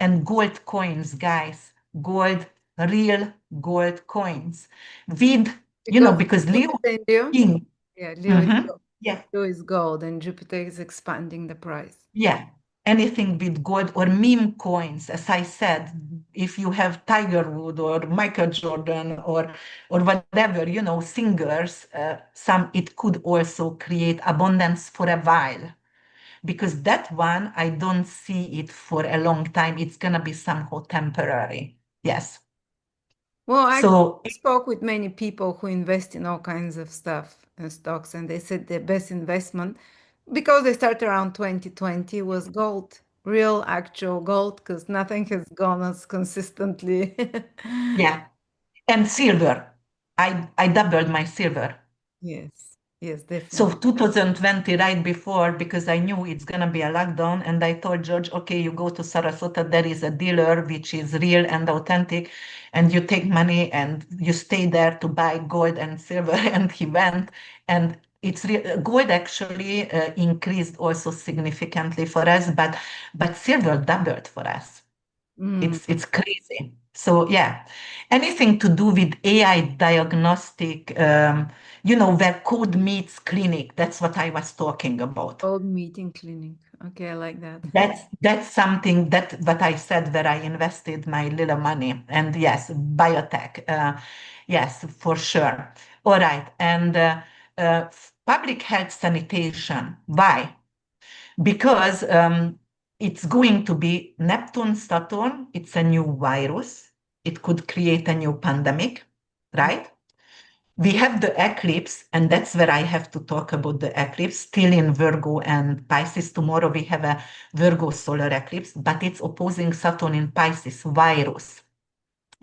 And gold coins, guys, gold, real gold coins with, Because because Leo Jupiter in Leo, king. yeah, Leo is Mhm. gold. Yeah, Leo is gold, and Jupiter is expanding the price. yeah. Anything with gold or meme coins, as I said, if you have Tiger Wood or Michael Jordan or whatever, singers, some it could also create abundance for a while. Because that one, I don't see it for a long time. It's gonna be somehow temporary. Yes. Well, I So spoke with many people who invest in all kinds of stuff and stocks, and they said their best investment, because they started around 2020, was gold, real actual gold, because nothing has gone as consistently. yeah, and silver. I doubled my silver. Yes, yes, So definitely. 2020, right before, because I knew it's gonna be a lockdown, and I told George, okay, you go to Sarasota, there is a dealer which is real and authentic, and you take money and you stay there to buy gold and silver. And he went, and it's real. Gold actually increased also significantly for us, but silver doubled for us. Mm. It's crazy. So yeah, anything to do with AI diagnostic, where code meets clinic. That's what I was talking about. Old meeting clinic. Okay, I like that. That's something that what I said where I invested my little money. And yes, biotech. Yes, for sure. All right. And public health sanitation. Why? Because it's going to be Neptune, Saturn. It's a new virus. It could create a new pandemic, right? We have the eclipse, and that's where I have to talk about the eclipse, still in Virgo and Pisces. Tomorrow we have a Virgo solar eclipse, but it's opposing Saturn in Pisces, virus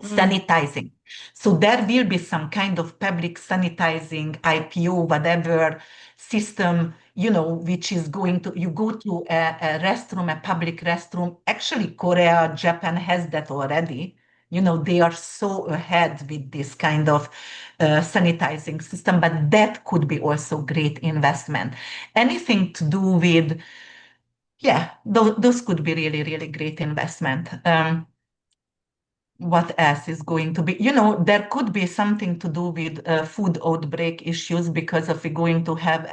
Mm. sanitizing. So there will be some kind of public sanitizing, IPO, whatever system, which is going to, you go to a restroom, a public restroom. Actually, Korea, Japan has that already. They are so ahead with this kind of sanitizing system, but that could be also great investment. Anything to do with, yeah, those could be really, really great investment. What else is going to be? There could be something to do with food outbreak issues because if we're going to have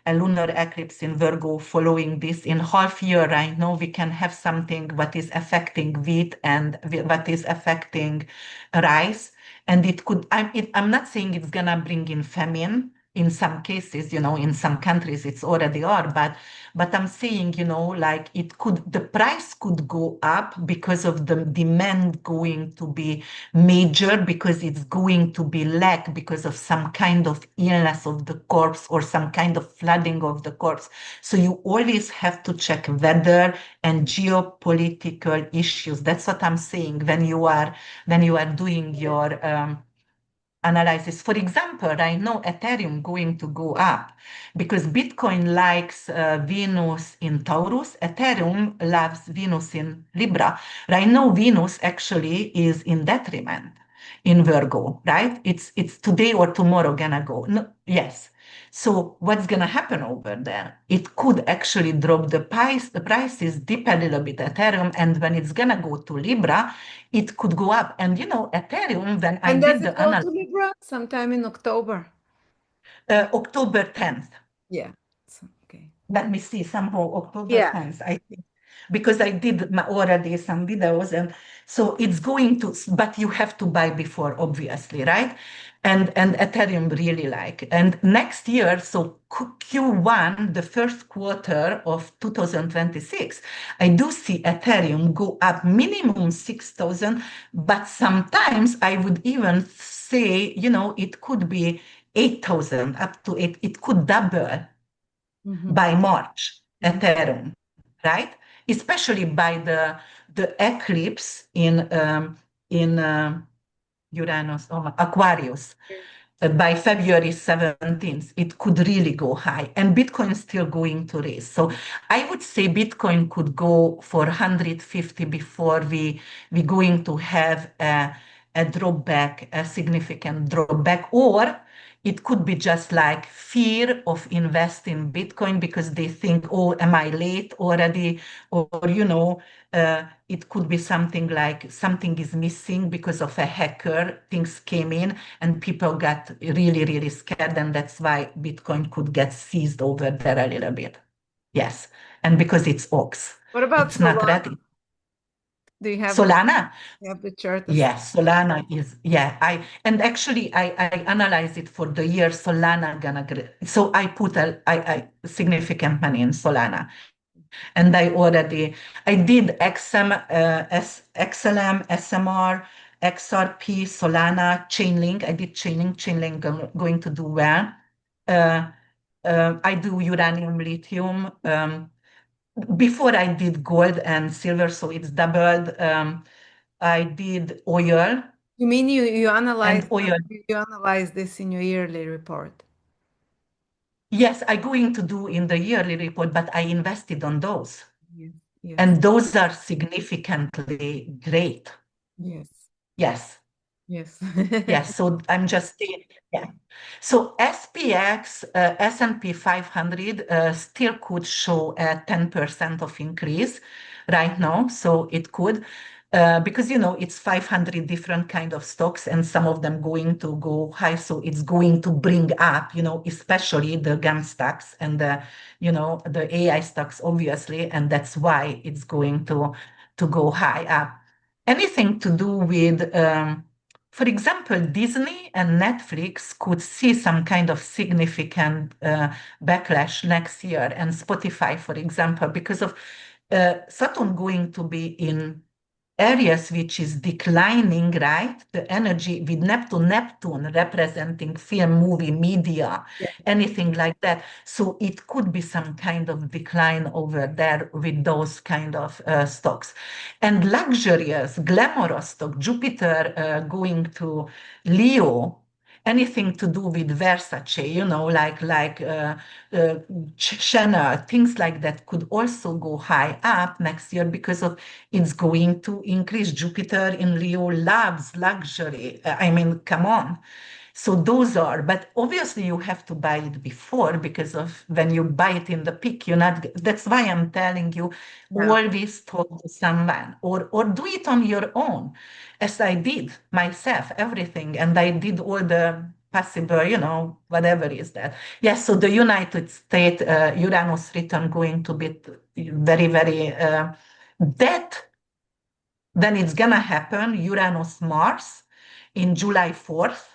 a lunar eclipse in Virgo following this in half year right now, we can have something what is affecting wheat and what is affecting rice. And it could, I'm not saying it's gonna bring in famine. In some cases, in some countries it's already are, but I'm saying, like the price could go up because of the demand going to be major, because it's going to be lack because of some kind of illness of the corpse or some kind of flooding of the corpse. So you always have to check weather and geopolitical issues. That's what I'm saying when you are doing your analysis. For example, right now Ethereum going to go up because Bitcoin likes Venus in Taurus, Ethereum loves Venus in Libra. Right now Venus actually is in detriment in Virgo, right? It's today or tomorrow gonna go. No, yes. So what's gonna happen over there? It could actually drop the prices dip a little bit Ethereum, and when it's gonna go to Libra, it could go up. And Ethereum, when I And does did it the go to analysis, Libra sometime in October? October 10th, Yeah. Okay. let me see, somehow October Yeah. 10th, I think, because I did already some videos, and so it's going to, but you have to buy before, obviously, right? And Ethereum really like, and next year, so Q1, the first quarter of 2026, I do see Ethereum go up minimum 6,000, but sometimes I would even say, it could be 8,000 up to eight, it could double Mhm. by March, Mhm. Ethereum, right? Especially by the eclipse in Uranus, Aquarius. By February 17th, it could really go high, and Bitcoin is still going to raise. So I would say Bitcoin could go for 150 before we going to have a drop back, a significant drop back, or it could be just like fear of invest in Bitcoin because they think, oh, am I late already? Or, it could be something like something is missing because of a hacker, things came in and people got really, really scared. And that's why Bitcoin could get seized over there a little bit. Yes. And because it's ox, What about it's not Solana? ready. Do Solana, you have the chart? yes, Solana is, yeah. And actually I analyze it for the year Solana so I put a significant money in Solana. And I did XLM, SMR, XRP, Solana, Chainlink. I did Chainlink going to do well. Uh, I do uranium, lithium. Before I did gold and silver, so it's doubled. I did oil You mean and oil. you analyze this in your yearly report? Yes, I going to do in the yearly report, but I invested on those. Yes. Yes. And those are significantly great. Yes. Yes. Yes. Yes. So I'm just saying, yeah. So SPX, S&P 500 still could show a 10% of increase right now. So it could, because, it's 500 different kind of stocks and some of them going to go high. So it's going to bring up, especially the GAM stocks and the AI stocks, obviously. And that's why it's going to go high up. Anything to do with, for example, Disney and Netflix could see some kind of significant backlash next year, and Spotify, for example, because of Saturn going to be in Aries, which is declining, right? The energy with Neptune representing film, movie, media, Yeah. anything like that. So it could be some kind of decline over there with those kind of stocks. And luxurious, glamorous stock, Jupiter going to Leo, anything to do with Versace, uh, Chanel, things like that could also go high up next year because of it's going to increase. Jupiter in Leo loves luxury. I mean, come on. So those are, but obviously you have to buy it before because of when you buy it in the peak, that's why I'm telling you, Yeah. always talk to someone or do it on your own, as I did myself, everything. And I did all the possible, whatever is that. Yes, so the United States, Uranus return going to be very, very, that then it's gonna happen, Uranus Mars in July 4th,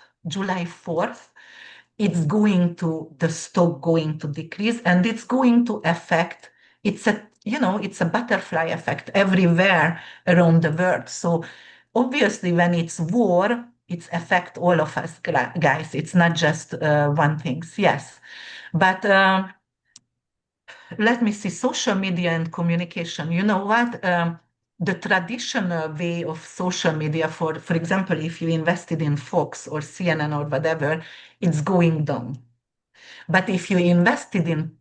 the stock going to decrease and it's going to affect, it's a butterfly effect everywhere around the world. So obviously when it's war, it's affect all of us guys. It's not just one thing, yes. But let me see, social media and communication. You know what? the traditional way of social media, for example, if you invested in Fox or CNN or whatever, it's going down. But if you invested in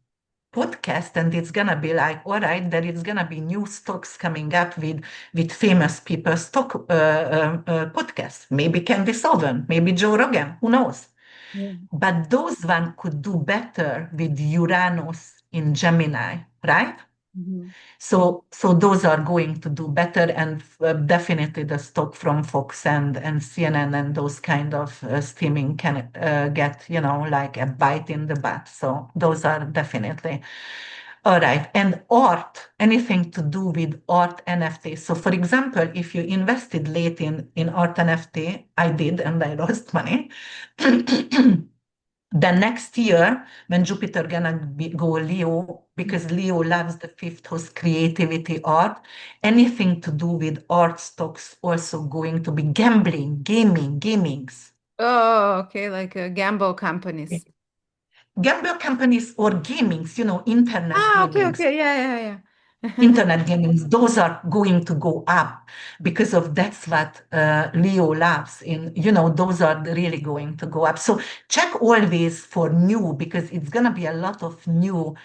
podcast, and it's gonna be like, all right, there is gonna be new stocks coming up with famous people stock podcasts. Maybe Candy Southern, maybe Joe Rogan, who knows? Yeah. But those one could do better with Uranus in Gemini, right? Mhm. So those are going to do better, and definitely the stock from Fox and CNN and those kind of streaming can get, like a bite in the butt. So those are definitely. All right. And art, anything to do with art NFT. So for example, if you invested late in art NFT, I did, and I lost money. Then next year, when Jupiter gonna go Leo, because Leo loves the fifth house, creativity, art, anything to do with art stocks also going to be gambling, gamings. Oh, okay, like gamble companies. Gamble companies or gamings, internet Ah, okay, gamings. okay, yeah, yeah, Internet gamings, those are going to go up because of that's what Leo loves. Those are really going to go up. So check always for new, because it's going to be a lot of new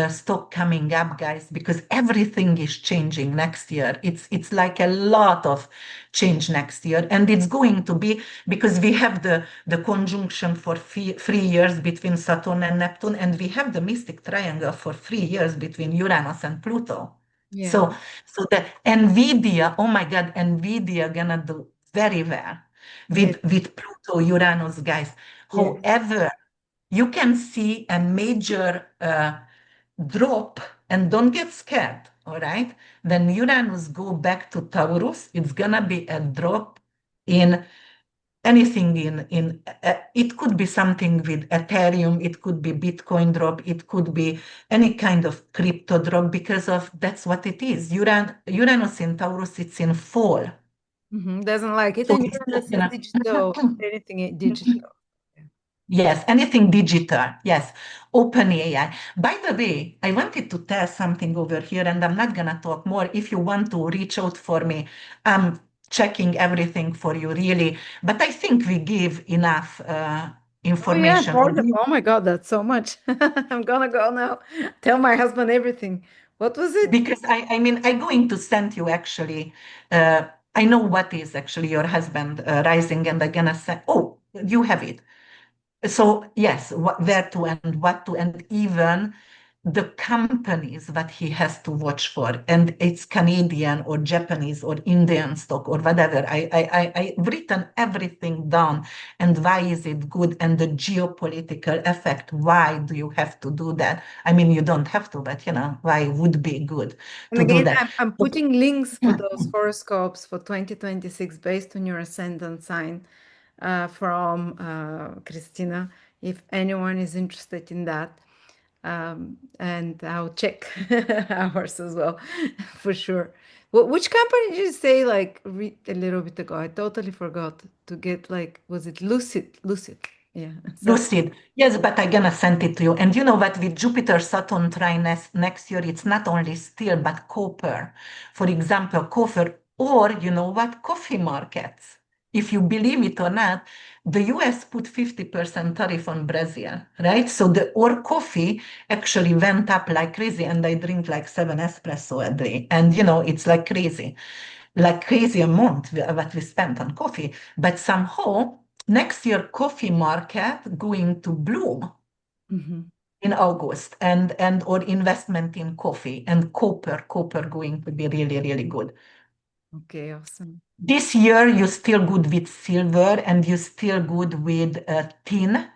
stock coming up, guys, because everything is changing next year. It's like a lot of change next year, and it's going to be because we have the conjunction for 3 years between Saturn and Neptune, and we have the mystic triangle for 3 years between Uranus and Pluto. yeah, So the Nvidia, oh my God, Nvidia gonna do very well yeah, with Pluto, Uranus, guys. yeah. However, you can see a major drop, and don't get scared, all right? When Uranus go back to Taurus, it's gonna be a drop in anything in it could be something with Ethereum, it could be Bitcoin drop, it could be any kind of crypto drop, because of that's what it is. Uranus in Taurus, it's in fall. Doesn't like it, So and it's Uranus just is digital, anything digital. Yeah. yes, anything digital. Yes, open AI. By the way, I wanted to tell something over here, and I'm not gonna talk more. If you want to reach out for me, I'm checking everything for you, really. But I think we give enough Oh yeah, information. Or more do than, you, oh my God, that's so much. I'm gonna go now. Tell my husband everything. What was it? because I mean, I'm going to send you actually. Uh, I know what is actually your husband rising, and I'm gonna say, oh, you have it. So yes, where to and what to, and even the companies that he has to watch for, and it's Canadian or Japanese or Indian stock or whatever. I've written everything down, and why is it good, and the geopolitical effect. Why do you have to do that? I mean, you don't have to, but why would be good And to do again, that? I'm putting links for those horoscopes for 2026 based on your ascendant sign from Christina, if anyone is interested in that. And I'll check ours as well, for sure. Which company did you say like read a little bit ago? I totally forgot to get like, was it Lucid? Lucid. Yeah. So, Lucid. Yes, but I'm gonna send it to you. And you know what? With Jupiter Saturn trine next year, it's not only steel but copper. For example, copper, or you know what? Coffee markets. If you believe it or not, the US put 50% tariff on Brazil, right? So the or coffee actually went up like crazy, and I drink like 7 espresso a day. And it's like crazy amount what we spent on coffee. But somehow next year coffee market going to bloom mhm. in August, and or investment in coffee and copper going to be really, really good. Okay, awesome. This year you're still good with silver, and you're still good with tin,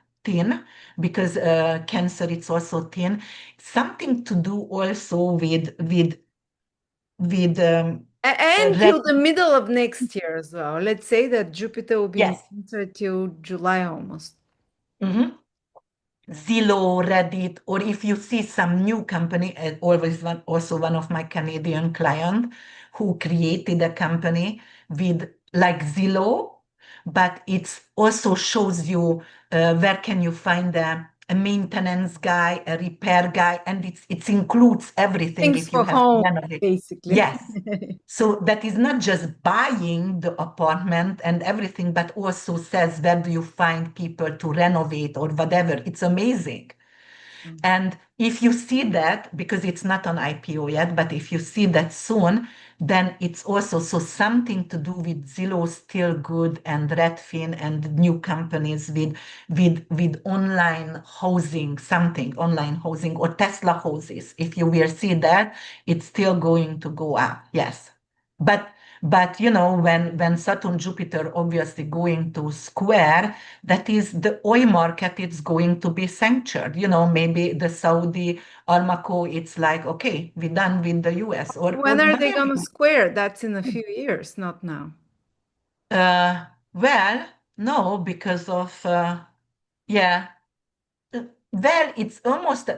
because Cancer, it's also tin. Something to do also with And red. till the middle of next year as well. Let's say that Jupiter will be in Yes. Cancer till July almost. Mhm. Zillow, Reddit, or if you see some new company, always also one of my Canadian client who created a company with like Zillow, but it also shows you where can you find a maintenance guy, a repair guy, and it includes everything Things if you for have to home, renovate. basically. Yes. So that is not just buying the apartment and everything, but also says where do you find people to renovate or whatever. It's amazing. And if you see that, because it's not on IPO yet, but if you see that soon, then it's also so something to do with Zillow, Still Good, and Redfin, and new companies with online housing, something online housing or Tesla houses. If you will see that, it's still going to go up. Yes, but when Saturn Jupiter obviously going to square, that is the oil market, it's going to be sanctured. Maybe the Saudi Aramco, it's like, okay, we're done with the US or When are they whatever. going to square? That's in a few years, not now. Well, no, because of, yeah, well, it's almost,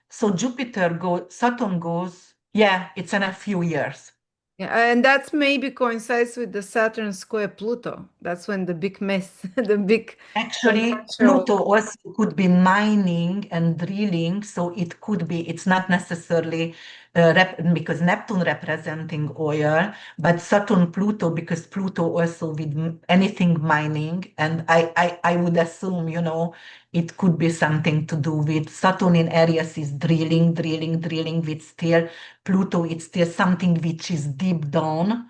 so Saturn goes, yeah, it's in a few years. Yeah, and that's maybe coincides with the Saturn square Pluto. That's when the big mess, the big Actually, financial. Pluto also could be mining and drilling, so it's not necessarily because Neptune representing oil, but Saturn, Pluto, because Pluto also with anything mining, and I would assume, it could be something to do with Saturn in Aries is drilling, drilling, drilling with steel. Pluto, it's still something which is deep down.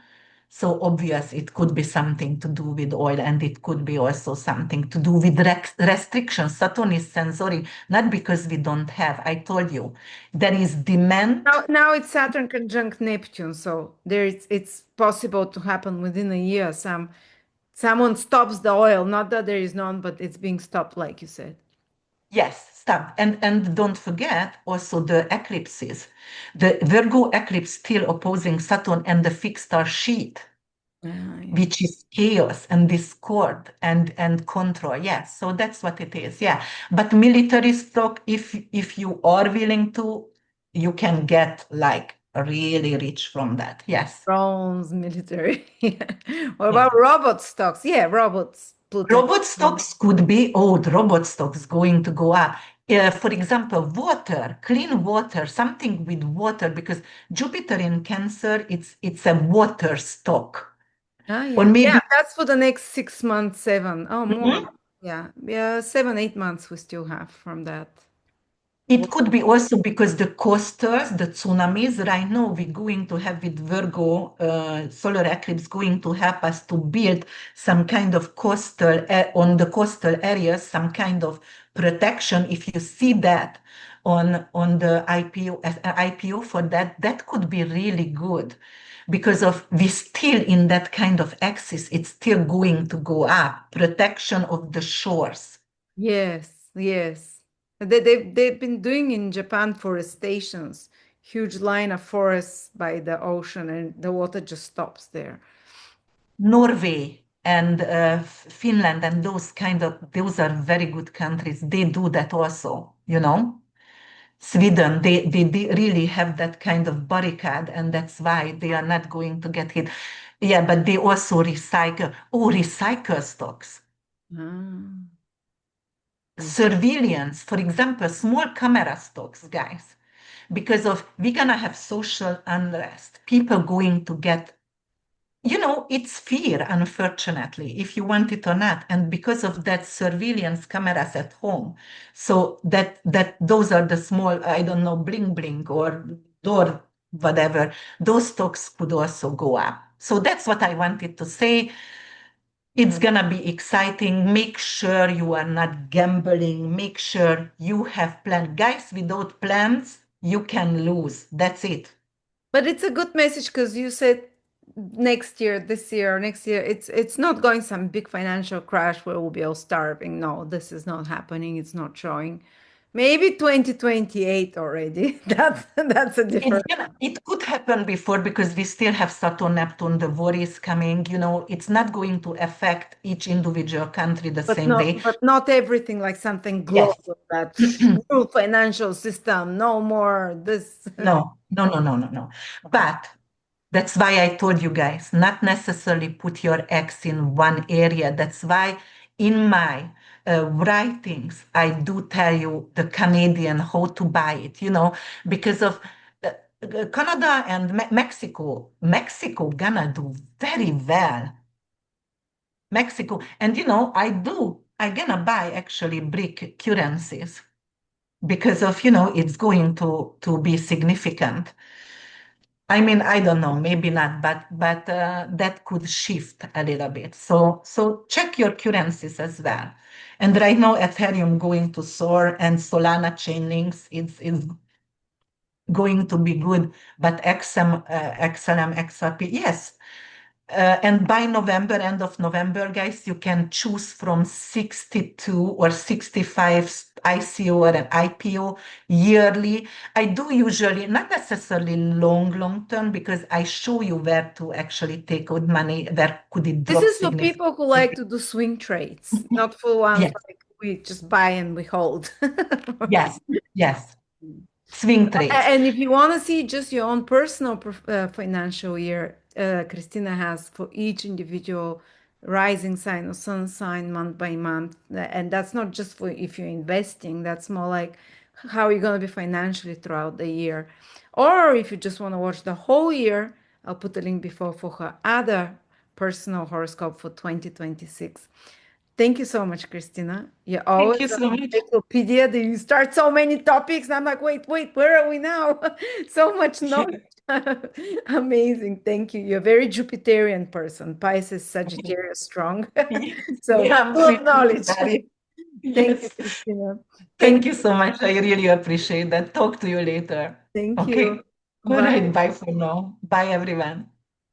So obvious, it could be something to do with oil, and it could be also something to do with restrictions. Saturn is sensory, not because we don't have. I told you, there is demand. Now it's Saturn conjunct Neptune, so it's possible to happen within a year. Someone stops the oil, not that there is none, but it's being stopped, like you said. Yes, stop. And don't forget also the eclipses. The Virgo eclipse still opposing Saturn and the fixed star sheet, Yeah. which is chaos and discord and control. Yes, so that's what it is. Yeah, but military stock, if you are willing to, you can get like really rich from that. Yes. Drones, military. Yeah. What Yeah. about robot stocks? Yeah, robots, Pluto. Robot stocks could be old. Robot stocks going to go up. For example, water, clean water, something with water, because Jupiter in Cancer, it's a water stock. Ah, Or yeah. Yeah, maybe that's for the next 6 months, seven. Oh, more. Mhm. Yeah. Yeah, 7, 8 months we still have from that. It Water. could be also because the coasters, the tsunamis, right now we're going to have with Virgo solar eclipse going to help us to build some kind of coastal on the coastal areas, some kind of protection. If you see that on the IPO for that, that could be really good because of we still in that kind of axis, it's still going to go up. Protection of the shores. Yes, yes. They've been doing in Japan forestations, huge line of forests by the ocean, and the water just stops there. Norway and Finland and those are very good countries. They do that also. Sweden, they really have that kind of barricade, and that's why they are not going to get hit. Yeah, but they also recycle stocks. Ah, yes. Surveillance, for example, small camera stocks, guys, because of we're gonna have social unrest, people going to get it's fear, unfortunately, if you want it or not. And because of that surveillance cameras at home, so that those are the small, I don't know, bling bling or door, whatever, those stocks could also go up. So that's what I wanted to say. It's gonna be exciting. Make sure you are not gambling. Make sure you have plans. Guys, without plans, you can lose. That's it. But it's a good message because you said next year, this year, next year, it's not going some big financial crash where we'll be all starving. No, this is not happening. It's not showing. Maybe 2028 already. That's a different. It could happen before because we still have Saturn, Neptune, the worries coming. It's not going to affect each individual country the But same not way. but not everything like something Yes. global, that new financial system, no more this. No, no, no, no, no, no. But that's why I told you guys, not necessarily put your eggs in one area. That's why in my writings, I do tell you the Canadian how to buy it, because of Canada and Mexico. Mexico gonna do very well. Mexico, and I gonna buy actually brick currencies because of, it's going to be significant. I mean, I don't know, maybe not, but that could shift a little bit. So check your currencies as well. And right now, Ethereum going to soar, and Solana Chainlinks is going to be good, but XLM, XRP, yes. And by November, end of November, guys, you can choose from 62 or 65 ICO or an IPO yearly. I do usually, not necessarily long term, because I show you where to actually take out money, where could it This drop is for significantly. people who like to do swing trades, not for ones Yes, like we just buy and we hold. yes, yes. Swing trades. And if you want to see just your own personal financial year, Christina has for each individual rising sign or sun sign month by month. And that's not just for if you're investing, that's more like how you're going to be financially throughout the year. Or if you just want to watch the whole year, I'll put the link before for her other personal horoscope for 2026. Thank you so much, Christina. You're Thank always you an so much. encyclopedia. You start so many topics, and I'm like, wait, where are we now? So much knowledge. Amazing. Thank you. You're a very Jupiterian person. Pisces, Sagittarius, strong. Yes, So yeah, I'm full of pretty knowledge. very. Thank you, Yes. Christina. Thank Thank you so much. I really appreciate that. Talk to you later. thank you. Okay. All right. Bye. Bye for now. Bye, everyone.